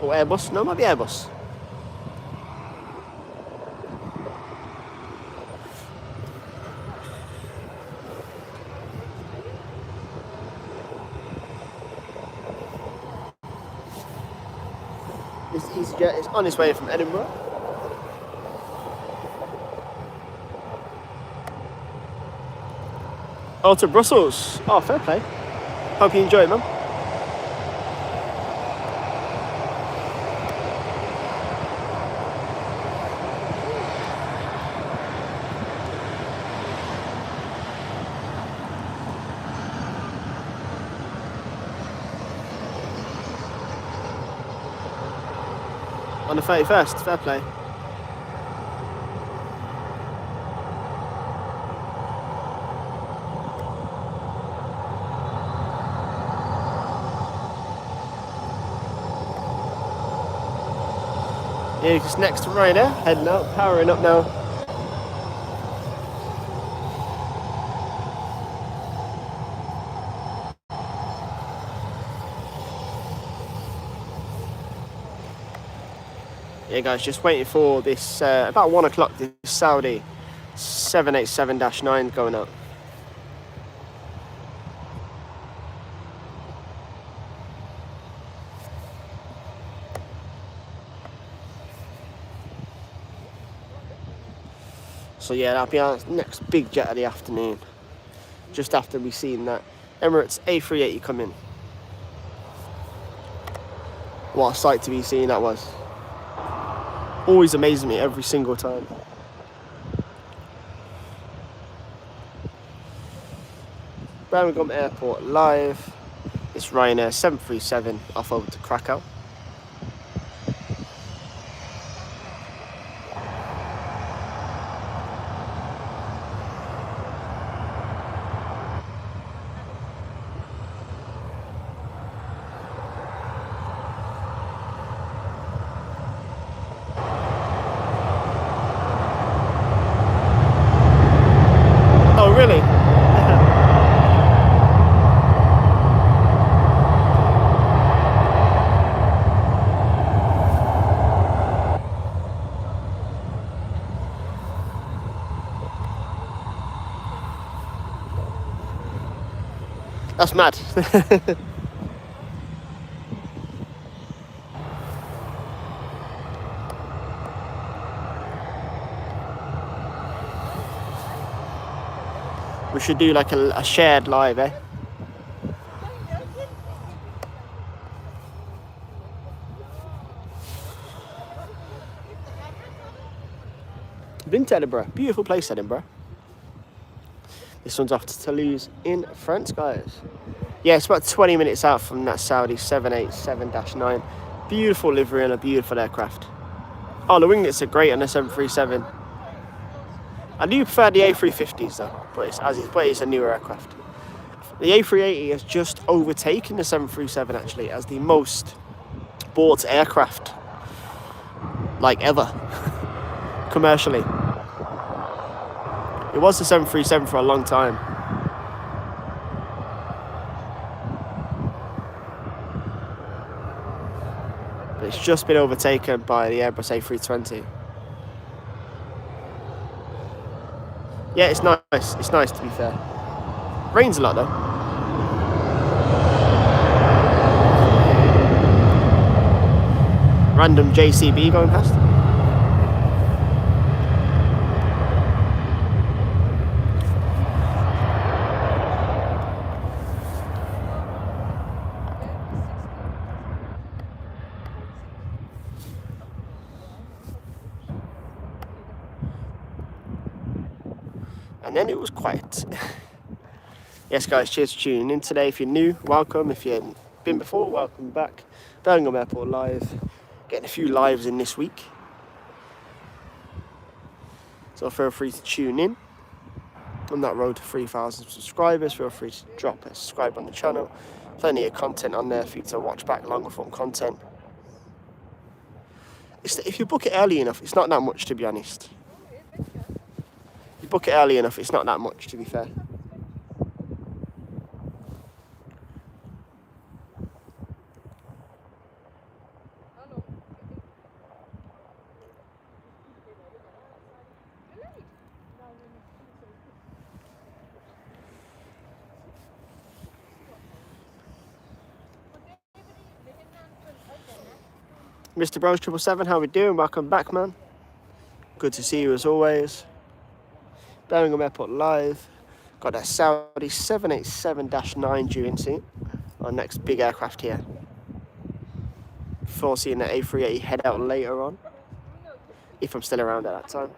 Or Airbus. No, it might be Airbus. jet is on its way from Edinburgh. Oh, to Brussels. Oh, fair play. Hope you enjoy it, man. On the 31st, fair play. Yeah, just next to Ryanair, heading out, powering up now. Yeah, guys, just waiting for this, about 1 o'clock, this Saudi 787-9 going up. So yeah, that'll be our next big jet of the afternoon, just after we've seen that Emirates A380 come in. What a sight to be seen that was. Always amazes me every single time. Birmingham Airport live. It's Ryanair 737 off over to Krakow. Oh, really? That's mad. We should do like a shared live, eh? Been to Edinburgh. Beautiful place, Edinburgh. This one's off to Toulouse in France, guys. Yeah, it's about 20 minutes out from that Saudi 787-9. Beautiful livery and a beautiful aircraft. Oh, the winglets are great on the 737. I do prefer the A350s though, but it's a newer aircraft. The A380 has just overtaken the 737 actually as the most bought aircraft like ever commercially. It was the 737 for a long time. But it's just been overtaken by the Airbus A320. Yeah, it's nice. It's nice to be fair. Rains a lot though. Random JCB going past. And then it was quiet. Yes, guys, cheers for tuning in today. If you're new, welcome. If you haven't been before, welcome back. Birmingham Airport live. Getting a few lives in this week. So feel free to tune in. On that road to 3,000 subscribers, feel free to drop a subscribe on the channel. Plenty of content on there for you to watch back, longer form content. If you book it early enough, it's not that much, to be honest. You book it early enough, it's not that much, to be fair. Mr. Bronze 777, how we doing? Welcome back, man. Good to see you as always. Birmingham Airport live. Got that Saudi 787-9 due in soon. Our next big aircraft here. Before seeing the A380 head out later on, if I'm still around at that time.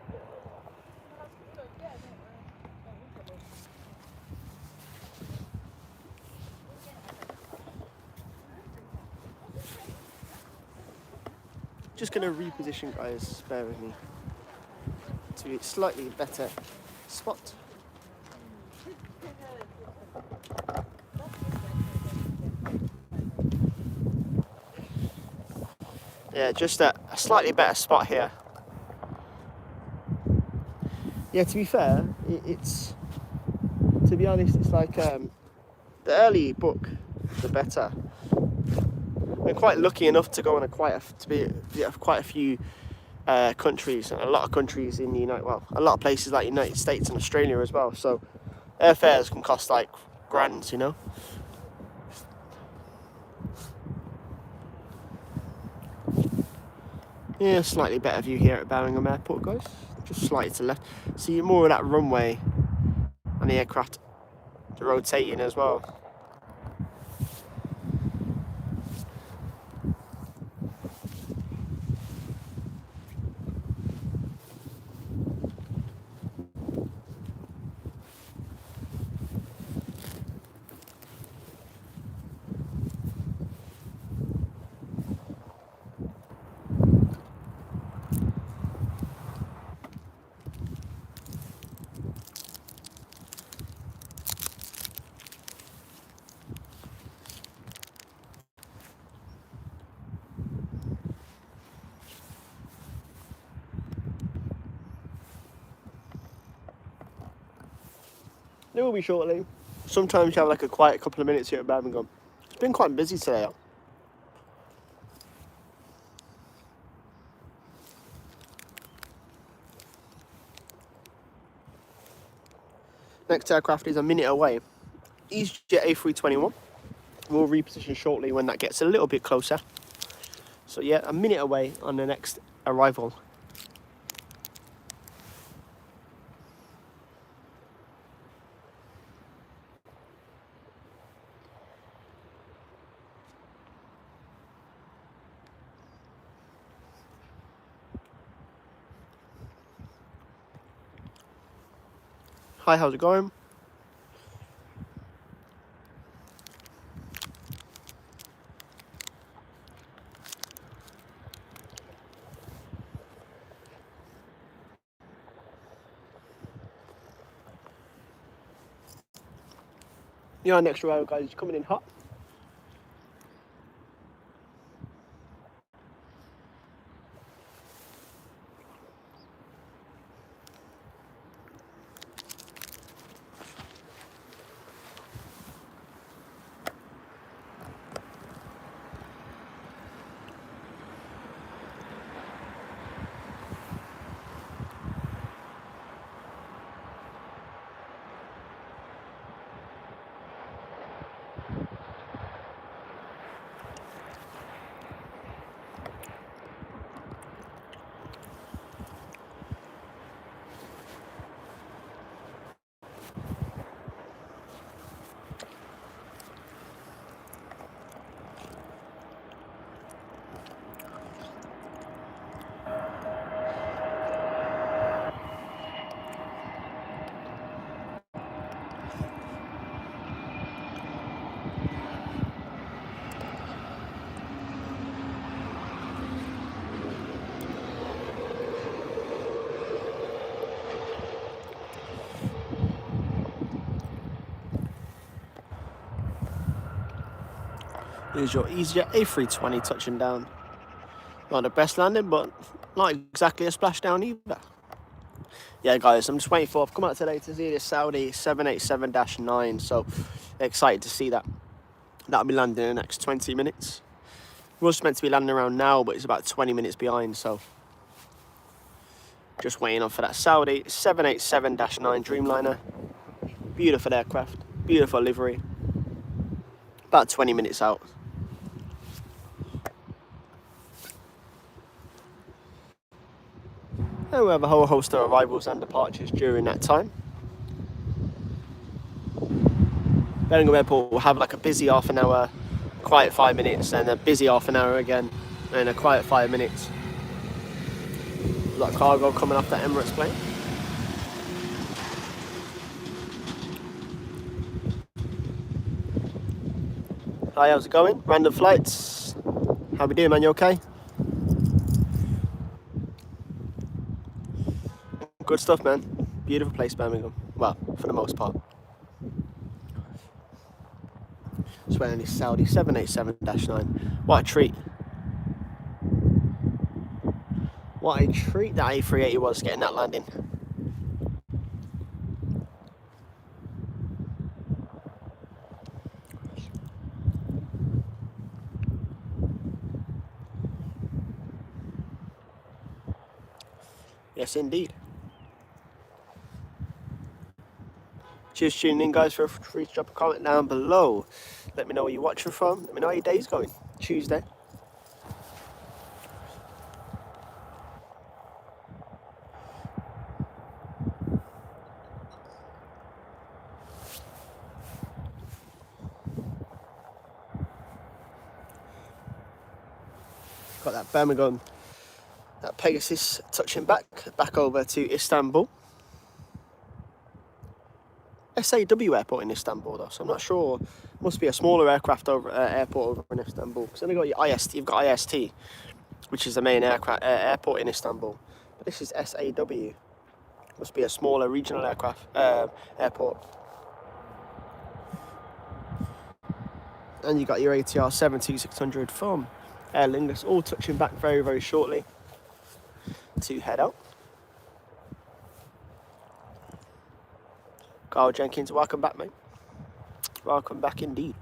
Just gonna reposition, guys, bear with me, to a slightly better spot. Yeah, just a slightly better spot here. Yeah, to be fair, to be honest, it's like the early you book, the better. I'm quite lucky enough to go on quite a few countries, and a lot of countries in the a lot of places like United States and Australia as well. So airfares can cost like grands, you know. Yeah, slightly better view here at Birmingham Airport, guys. Just slightly to the left. See more of that runway and the aircraft rotating as well. There will be shortly. Sometimes you have like a quiet couple of minutes here at Birmingham. It's been quite busy today. Next aircraft is a minute away. EasyJet A321. We'll reposition shortly when that gets a little bit closer. So yeah, a minute away on the next arrival. Hi, how's it going? Your next arrival, guys, is coming in hot. Here's your EasyJet A320 touching down. Not the best landing, but not exactly a splashdown either. Yeah, guys, I'm just waiting for. I've come out today to see this Saudi 787-9, so excited to see that. That'll be landing in the next 20 minutes. It was meant to be landing around now, but it's about 20 minutes behind, so just waiting on for that Saudi 787-9 Dreamliner. Beautiful aircraft, beautiful livery. About 20 minutes out. And we have a whole host of arrivals and departures during that time. Birmingham Airport will have like a busy half an hour, quiet 5 minutes, and a busy half an hour again, and a quiet 5 minutes. Like cargo coming off that Emirates plane. Hi, how's it going? Random flights. How we doing, man? You okay? Good stuff, man. Beautiful place, Birmingham. Well, for the most part. Swearing this Saudi 787-9. What a treat. What a treat that A380 was getting that landing. Yes, indeed. Cheers for tuning in, guys. Feel free to drop a comment down below. Let me know where you're watching from. Let me know how your day's going. Tuesday. Got that Birmingham, that Pegasus touching back over to Istanbul. SAW airport in Istanbul though, so I'm not sure. Must be a smaller aircraft airport over in Istanbul. Because then you've got IST, which is the main airport in Istanbul. But this is SAW. Must be a smaller regional airport. And you got your ATR 72600 from Aer Lingus, all touching back very, very shortly to head out. Carl Jenkins, welcome back, mate. Welcome back indeed.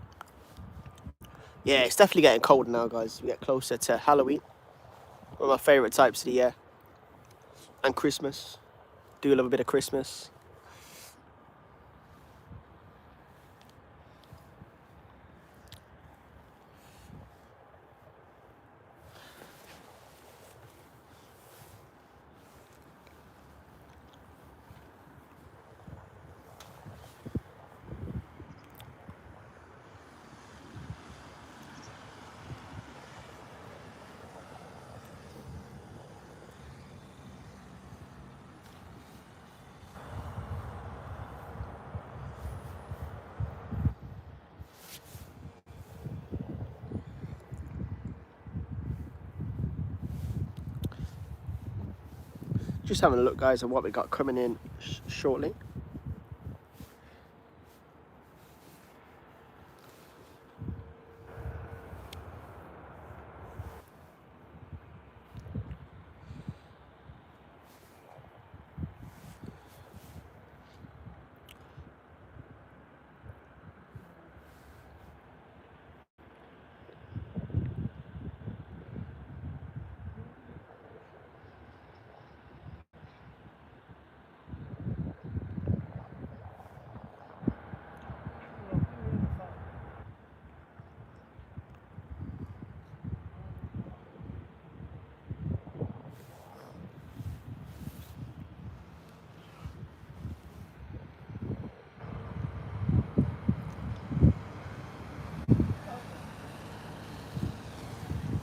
Yeah, it's definitely getting colder now, guys. We get closer to Halloween. One of my favourite types of the year. And Christmas. Do love a bit of Christmas. Just having a look, guys, at what we got coming in shortly.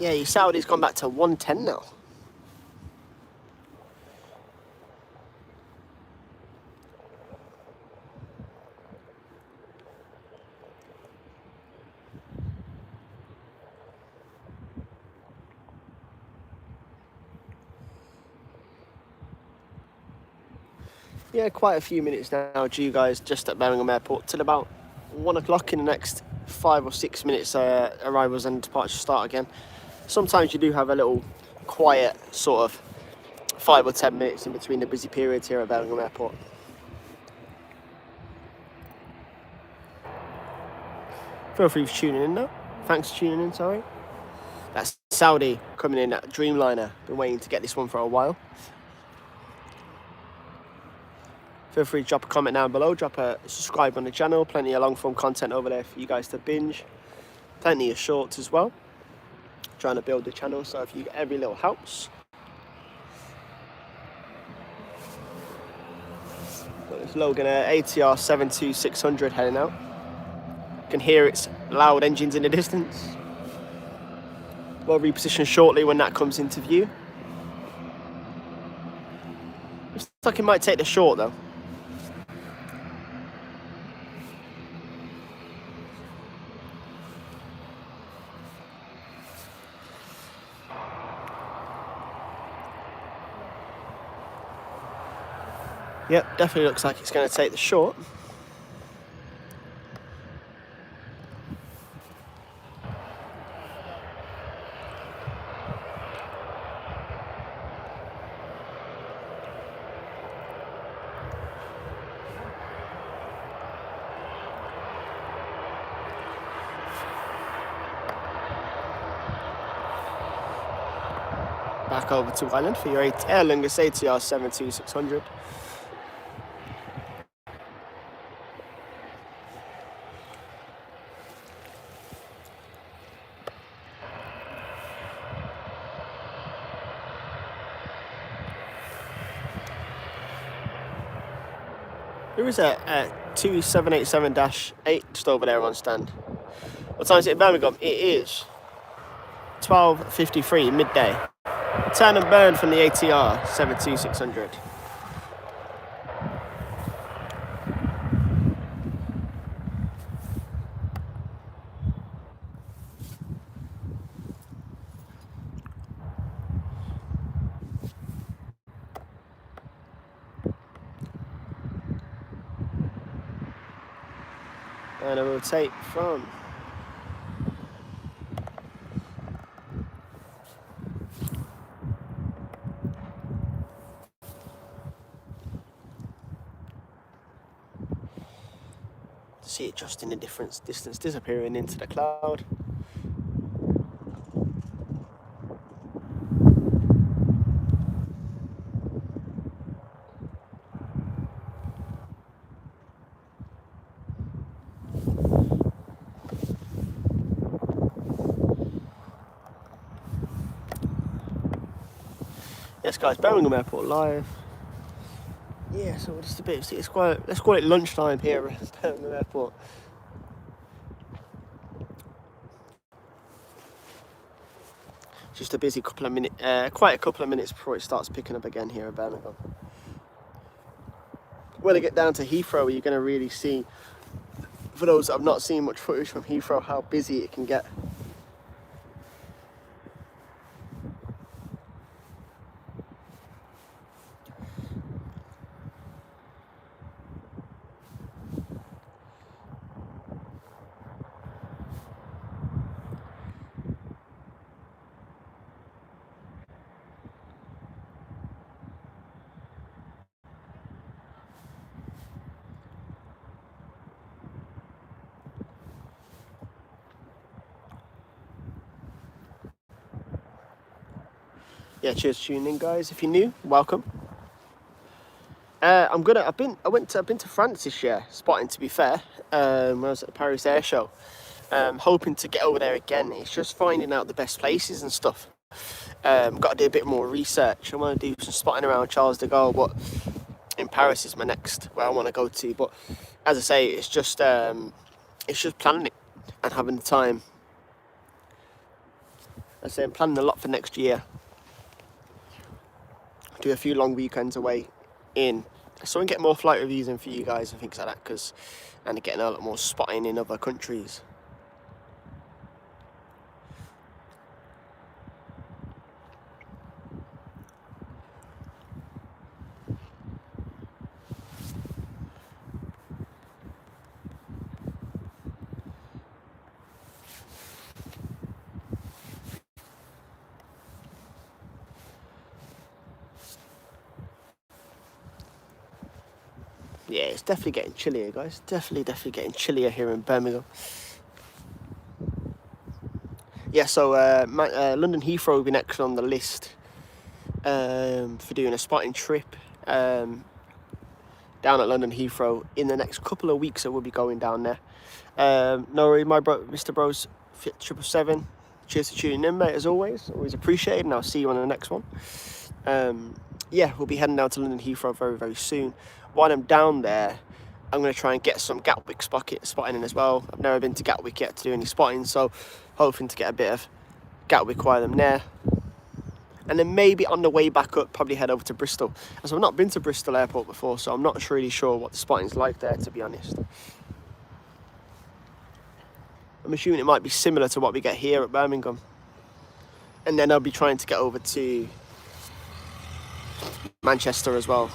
Yeah, your Saudi's gone back to 110 now. Yeah, quite a few minutes now due, you guys, just at Birmingham Airport till about 1 o'clock. In the next 5 or 6 minutes, arrivals and departures start again. Sometimes you do have a little quiet sort of 5 or 10 minutes in between the busy periods here at Birmingham Airport. Feel free for tuning in though. Thanks for tuning in, sorry. That's Saudi coming in at Dreamliner. Been waiting to get this one for a while. Feel free to drop a comment down below, drop a subscribe on the channel. Plenty of long form content over there for you guys to binge. Plenty of shorts as well. Trying to build the channel, so if you every little helps. It's Logan ATR 72600 heading out. You can hear its loud engines in the distance. We'll reposition shortly when that comes into view. Looks like it might take the short though. Yep, definitely looks like it's going to take the short. Back over to Island for your Air Lingus ATR 72600. There is a 2787-8 just over there on stand. What time is it in Birmingham? It is 12:53 midday. Turn and burn from the ATR 72600. And a rotate from see it just in the distance disappearing into the cloud. Yes guys, Birmingham Airport live. Yeah, so just a bit, see, it's quite, let's call it lunchtime here at Birmingham Airport. Just a busy couple of minutes, quite a couple of minutes before it starts picking up again here at Birmingham. When I get down to Heathrow, you're going to really see, for those that have not seen much footage from Heathrow, how busy it can get. Yeah, cheers for tuning in, guys. If you're new, welcome. I've been to France this year, spotting, to be fair, when I was at the Paris Air Show. Hoping to get over there again. It's just finding out the best places and stuff. Got to do a bit more research. I want to do some spotting around Charles de Gaulle, but in Paris is my next where I want to go to. But as I say, it's just planning it and having the time. As I say, I'm planning a lot for next year. Do a few long weekends away in, so I can get more flight reviews in for you guys and things like that, and getting a lot more spotting in other countries. Yeah, it's definitely getting chillier, guys. Definitely getting chillier here in Birmingham. Yeah, so London Heathrow will be next on the list for doing a spotting trip down at London Heathrow in the next couple of weeks. I will be going down there. No worries, Mr. Bros 777. Cheers for tuning in, mate. As always appreciated, and I'll see you on the next one. yeah, we'll be heading down to London Heathrow very, very soon. While I'm down there, I'm going to try and get some Gatwick spotting in as well. I've never been to Gatwick yet to do any spotting, so hoping to get a bit of Gatwick while I'm there. And then maybe on the way back up, probably head over to Bristol. As I've not been to Bristol Airport before, so I'm not really sure what the spotting's like there, to be honest. I'm assuming it might be similar to what we get here at Birmingham. And then I'll be trying to get over to Manchester as well.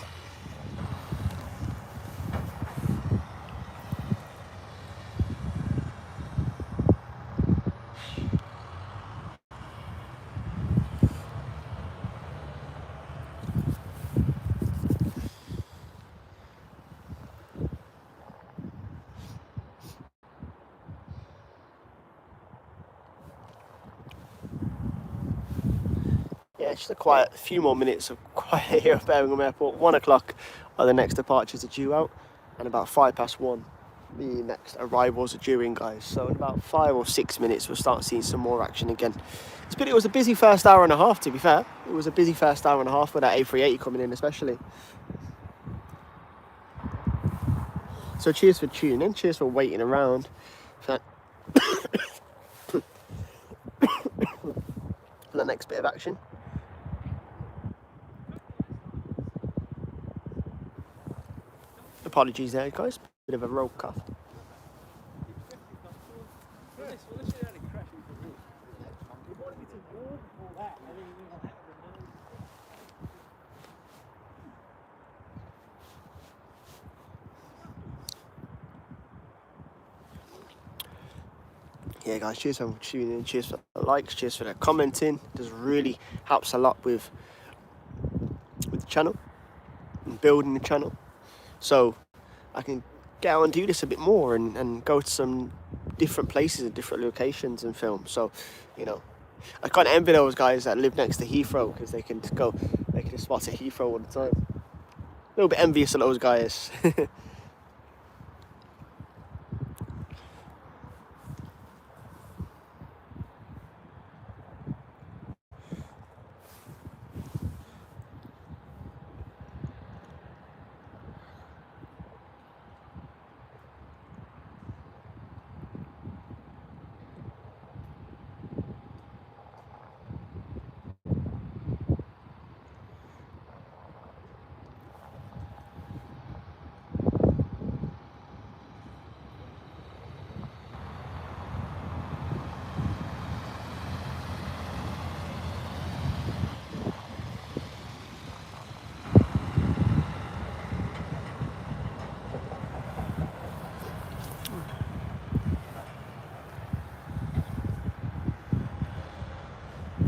Yeah, just a few more minutes of quiet here at Birmingham Airport. 1 o'clock are the next departures are due out, and about 1:05 the next arrivals are due in, guys. So in about 5 or 6 minutes we'll start seeing some more action again. It was a busy first hour and a half, to be fair. It was a busy first hour and a half with that A380 coming in, especially. So cheers for tuning in, cheers for waiting around for the next bit of action. Apologies there, guys. Bit of a roll cuff. Yeah, guys, cheers for tuning in, cheers for the likes, cheers for the commenting. It does really helps a lot with the channel and building the channel. So I can get out and do this a bit more and go to some different places and different locations and film. So, you know, I kind of envy those guys that live next to Heathrow because they can just spot at Heathrow all the time. A little bit envious of those guys.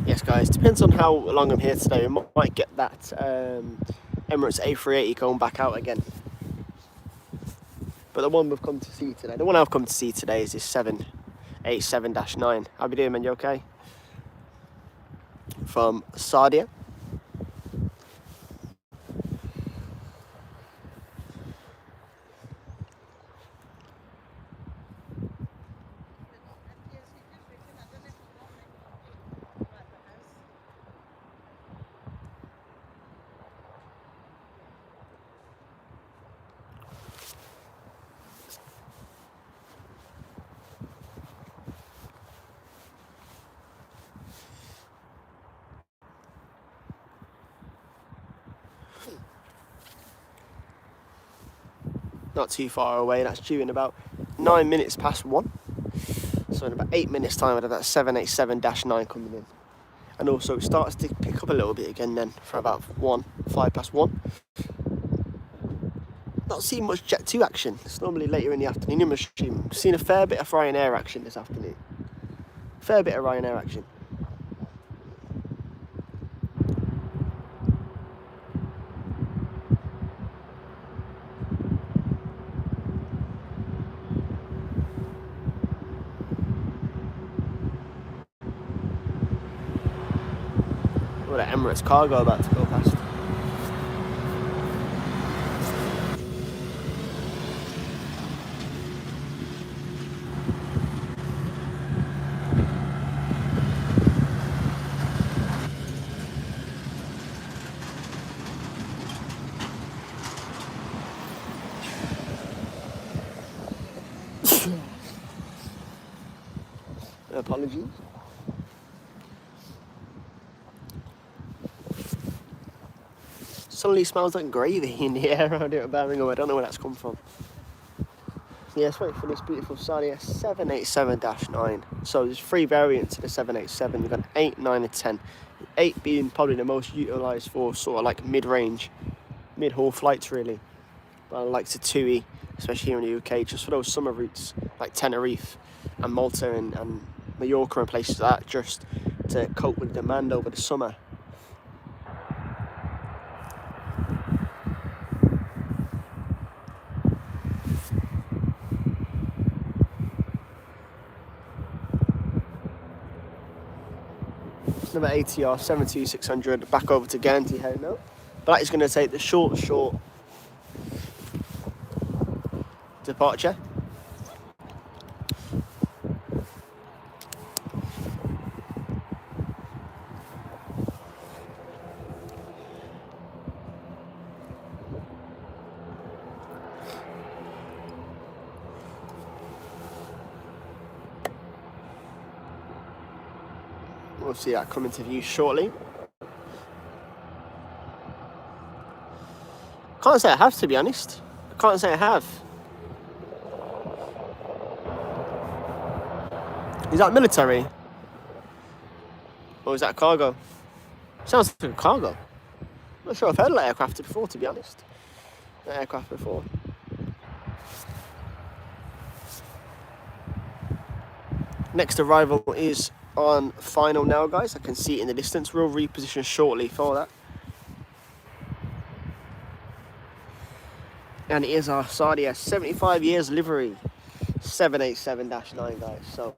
Yes, guys, depends on how long I'm here today. We might get that Emirates A380 going back out again. But the one we've come to see today, the one I've come to see today is this 787-9. How you doing, man? You okay? From Sardia. Not too far away. That's due in about 9 minutes past 1. So in about 8 minutes time, I'd have that 787-9 coming in. And also it starts to pick up a little bit again then for about 5 past 1. Not seeing much Jet 2 action. It's normally later in the afternoon in my stream. Seen a fair bit of Ryanair action this afternoon. Fair bit of Ryanair action. What an Emirates cargo about to go past. Apologies. Suddenly smells like gravy in the air around here at Birmingham. I don't know where that's come from. Yeah, let's wait for this beautiful Saudi 787-9. So there's 3 variants of the 787. You've got 8, 9 and 10. 8 being probably the most utilised for sort of like mid-range, mid-haul flights really. But I like to 2E, especially here in the UK, just for those summer routes like Tenerife and Malta and Mallorca and places like that, just to cope with the demand over the summer. Another ATR 72600 back over to Guernsey heading now. But that is going to take the short departure. We'll see that coming to view shortly. Can't say I have, to be honest. I can't say I have. Is that military? Or is that cargo? Sounds like a cargo. I'm not sure I've heard of that aircraft before, to be honest. That aircraft before. Next arrival is on final now, guys. I can see it in the distance. We'll reposition shortly for that. And it is our Saudi 75 years livery 787-9, guys. So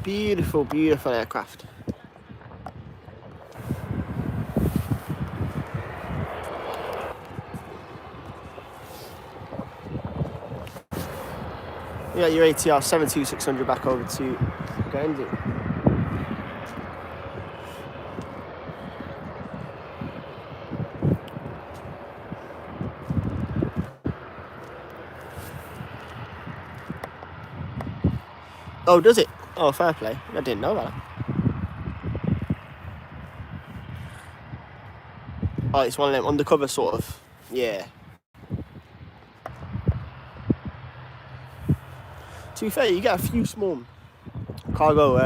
beautiful, beautiful aircraft. You got your ATR 72600 back over to Guernsey. Oh, does it? Oh, fair play. I didn't know that. Oh, it's one of them undercover sort of. Yeah. To be fair, you get a few small cargo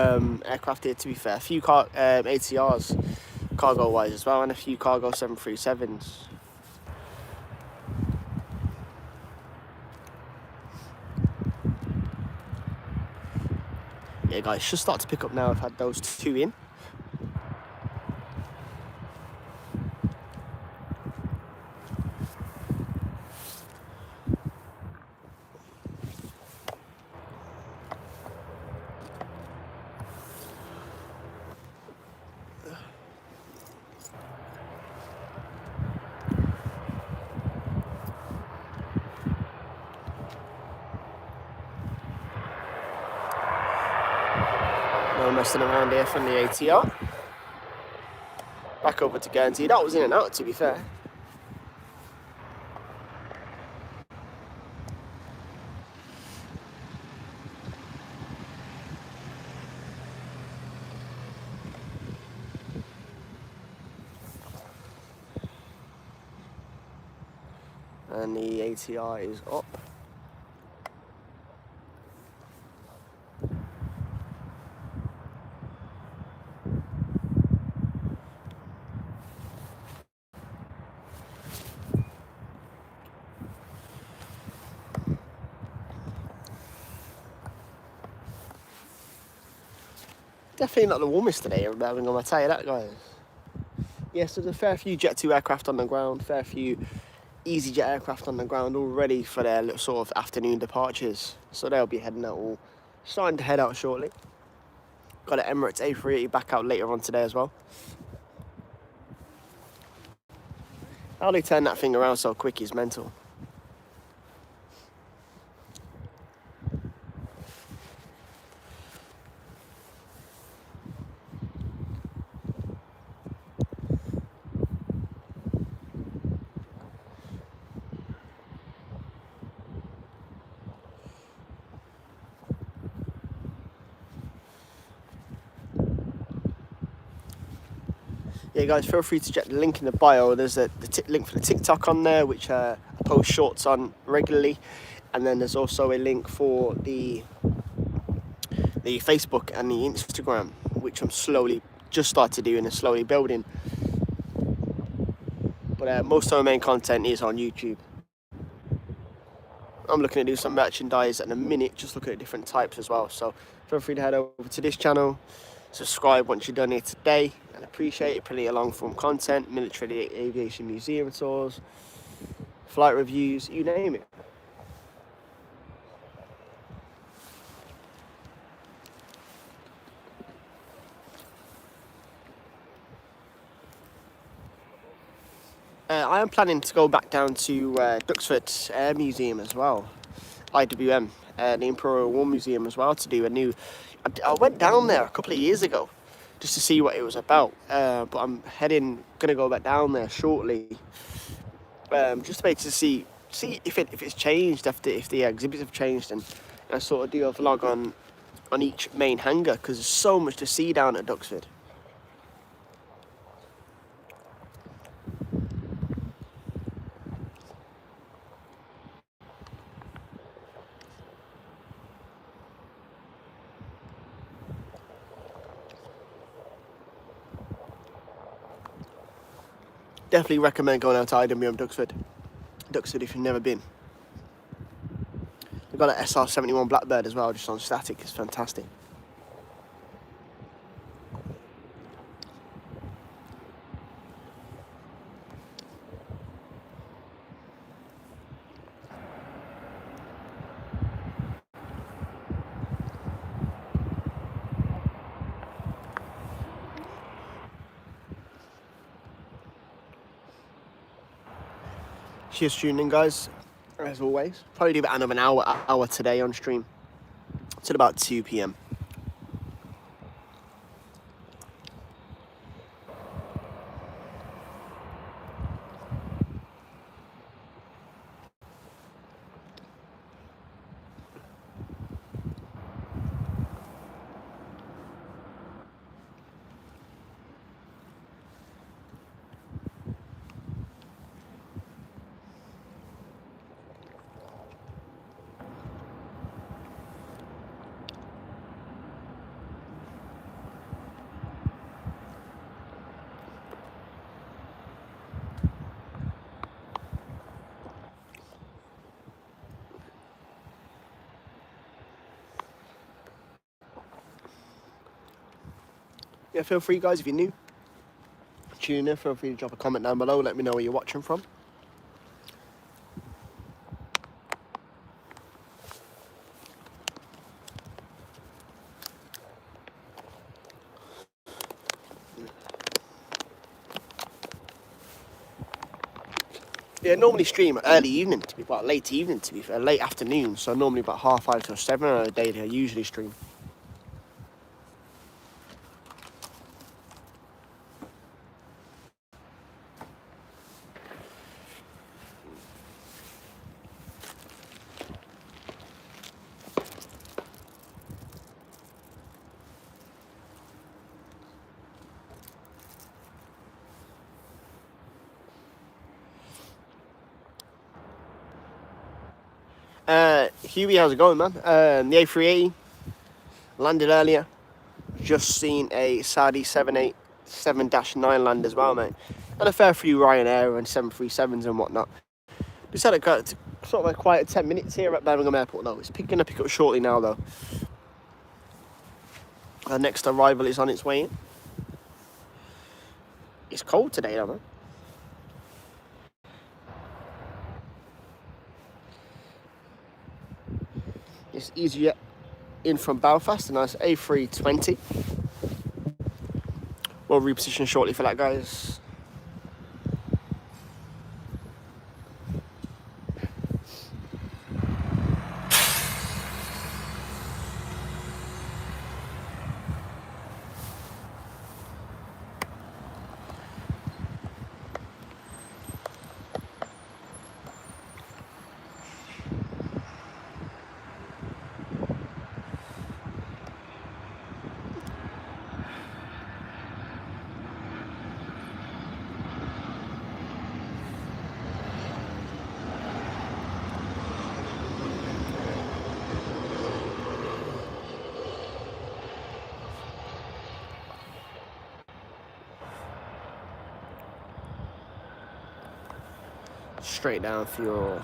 aircraft here, to be fair. A few ATRs cargo-wise as well, and a few cargo 737s. Yeah, guys, should start to pick up now. I've had those 2 in. No messing around here from the ATR. Back over to Guernsey. That was in and out, to be fair. And the ATR is up. Definitely not the warmest today in Birmingham, I'll tell you that, guys. Yes, there's a fair few Jet 2 aircraft on the ground, fair few EasyJet aircraft on the ground all ready for their little sort of afternoon departures. So they'll be heading out, all starting to head out shortly. Got an Emirates A380 back out later on today as well. How they turn that thing around so quick is mental. Yeah, guys, feel free to check the link in the bio. There's a link for the TikTok on there, which I post shorts on regularly, and then there's also a link for the Facebook and the Instagram, which I'm just started doing and slowly building. But most of my main content is on YouTube. I'm looking to do some merchandise in a minute, just looking at different types as well. So feel free to head over to this channel, subscribe once you're done here today, and appreciate it. Pretty long form content, military aviation museum tours, flight reviews, you name it. I am planning to go back down to Duxford Air Museum as well, IWM, the Imperial War Museum as well, to do a new... I went down there a couple of years ago just to see what it was about, but I'm going to go back down there shortly, just to see if it's changed, if the exhibits have changed, and I sort of do a vlog on each main hangar, because there's so much to see down at Duxford. Definitely recommend going out to IWM Duxford if you've never been. We've got an SR-71 Blackbird as well, just on static. It's fantastic. Cheers tuning in, guys, as always. Probably do about another hour today on stream till about 2 p.m. Yeah, feel free, guys, if you're new, tune in, feel free to drop a comment down below, let me know where you're watching from. Yeah, normally stream early evening, late evening to be fair, late afternoon, so normally about 5:30 till 7 on a day that I usually stream. Huey, how's it going, man? The A380 landed earlier. Just seen a Saudi 787-9 land as well, mate. And a fair few Ryanair and 737s and whatnot. Just had a sort of a quiet 10 minutes here at Birmingham Airport, though. It's going to pick up shortly now, though. Our next arrival is on its way in. It's cold today, though, man. It's easier in from Belfast, a nice A320. We'll reposition shortly for that, guys. Straight down fuel.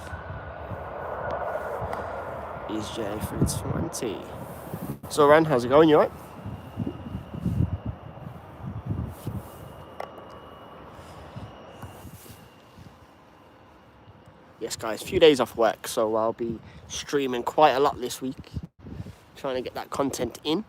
EasyJet A320. So, Ren, how's it going? You alright? Yes, guys, a few days off work, so I'll be streaming quite a lot this week. Trying to get that content in.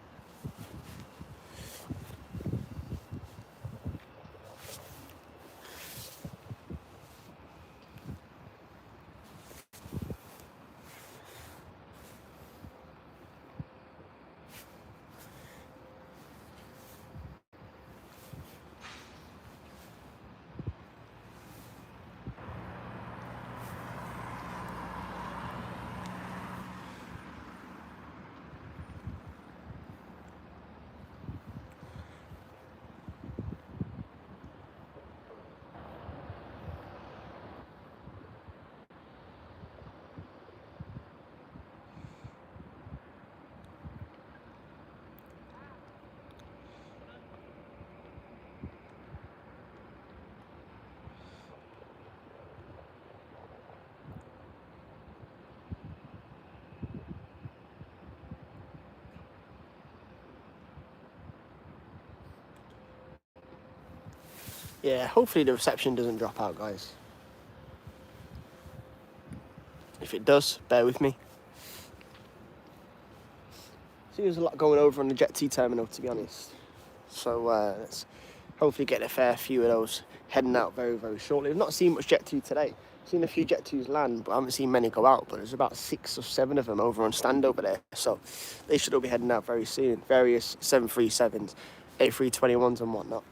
Yeah, hopefully the reception doesn't drop out, guys. If it does, bear with me. See, there's a lot going over on the Jet2 terminal, to be honest. So let's hopefully get a fair few of those heading out very, very shortly. I've not seen much Jet2 today. I've seen a few Jet2s land, but I haven't seen many go out. But there's about 6 or 7 of them over on stand over there. So they should all be heading out very soon. Various 737s, A321s and whatnot.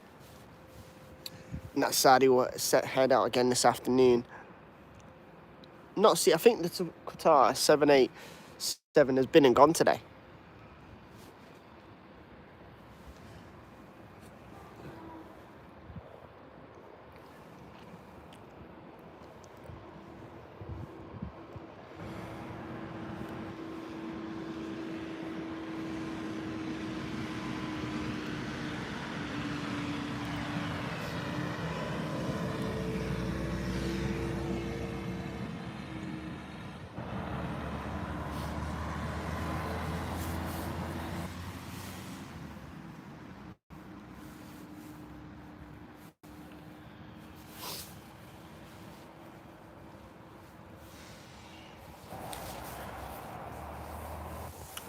And that Saudi will head out again this afternoon. I think the Qatar 787 has been and gone today.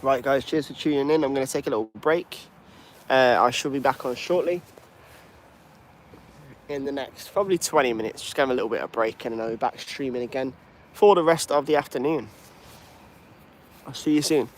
Right, guys, cheers for tuning in. I'm going to take a little break. I shall be back on shortly. In the next probably 20 minutes. Just have a little bit of break and then I'll be back streaming again for the rest of the afternoon. I'll see you soon.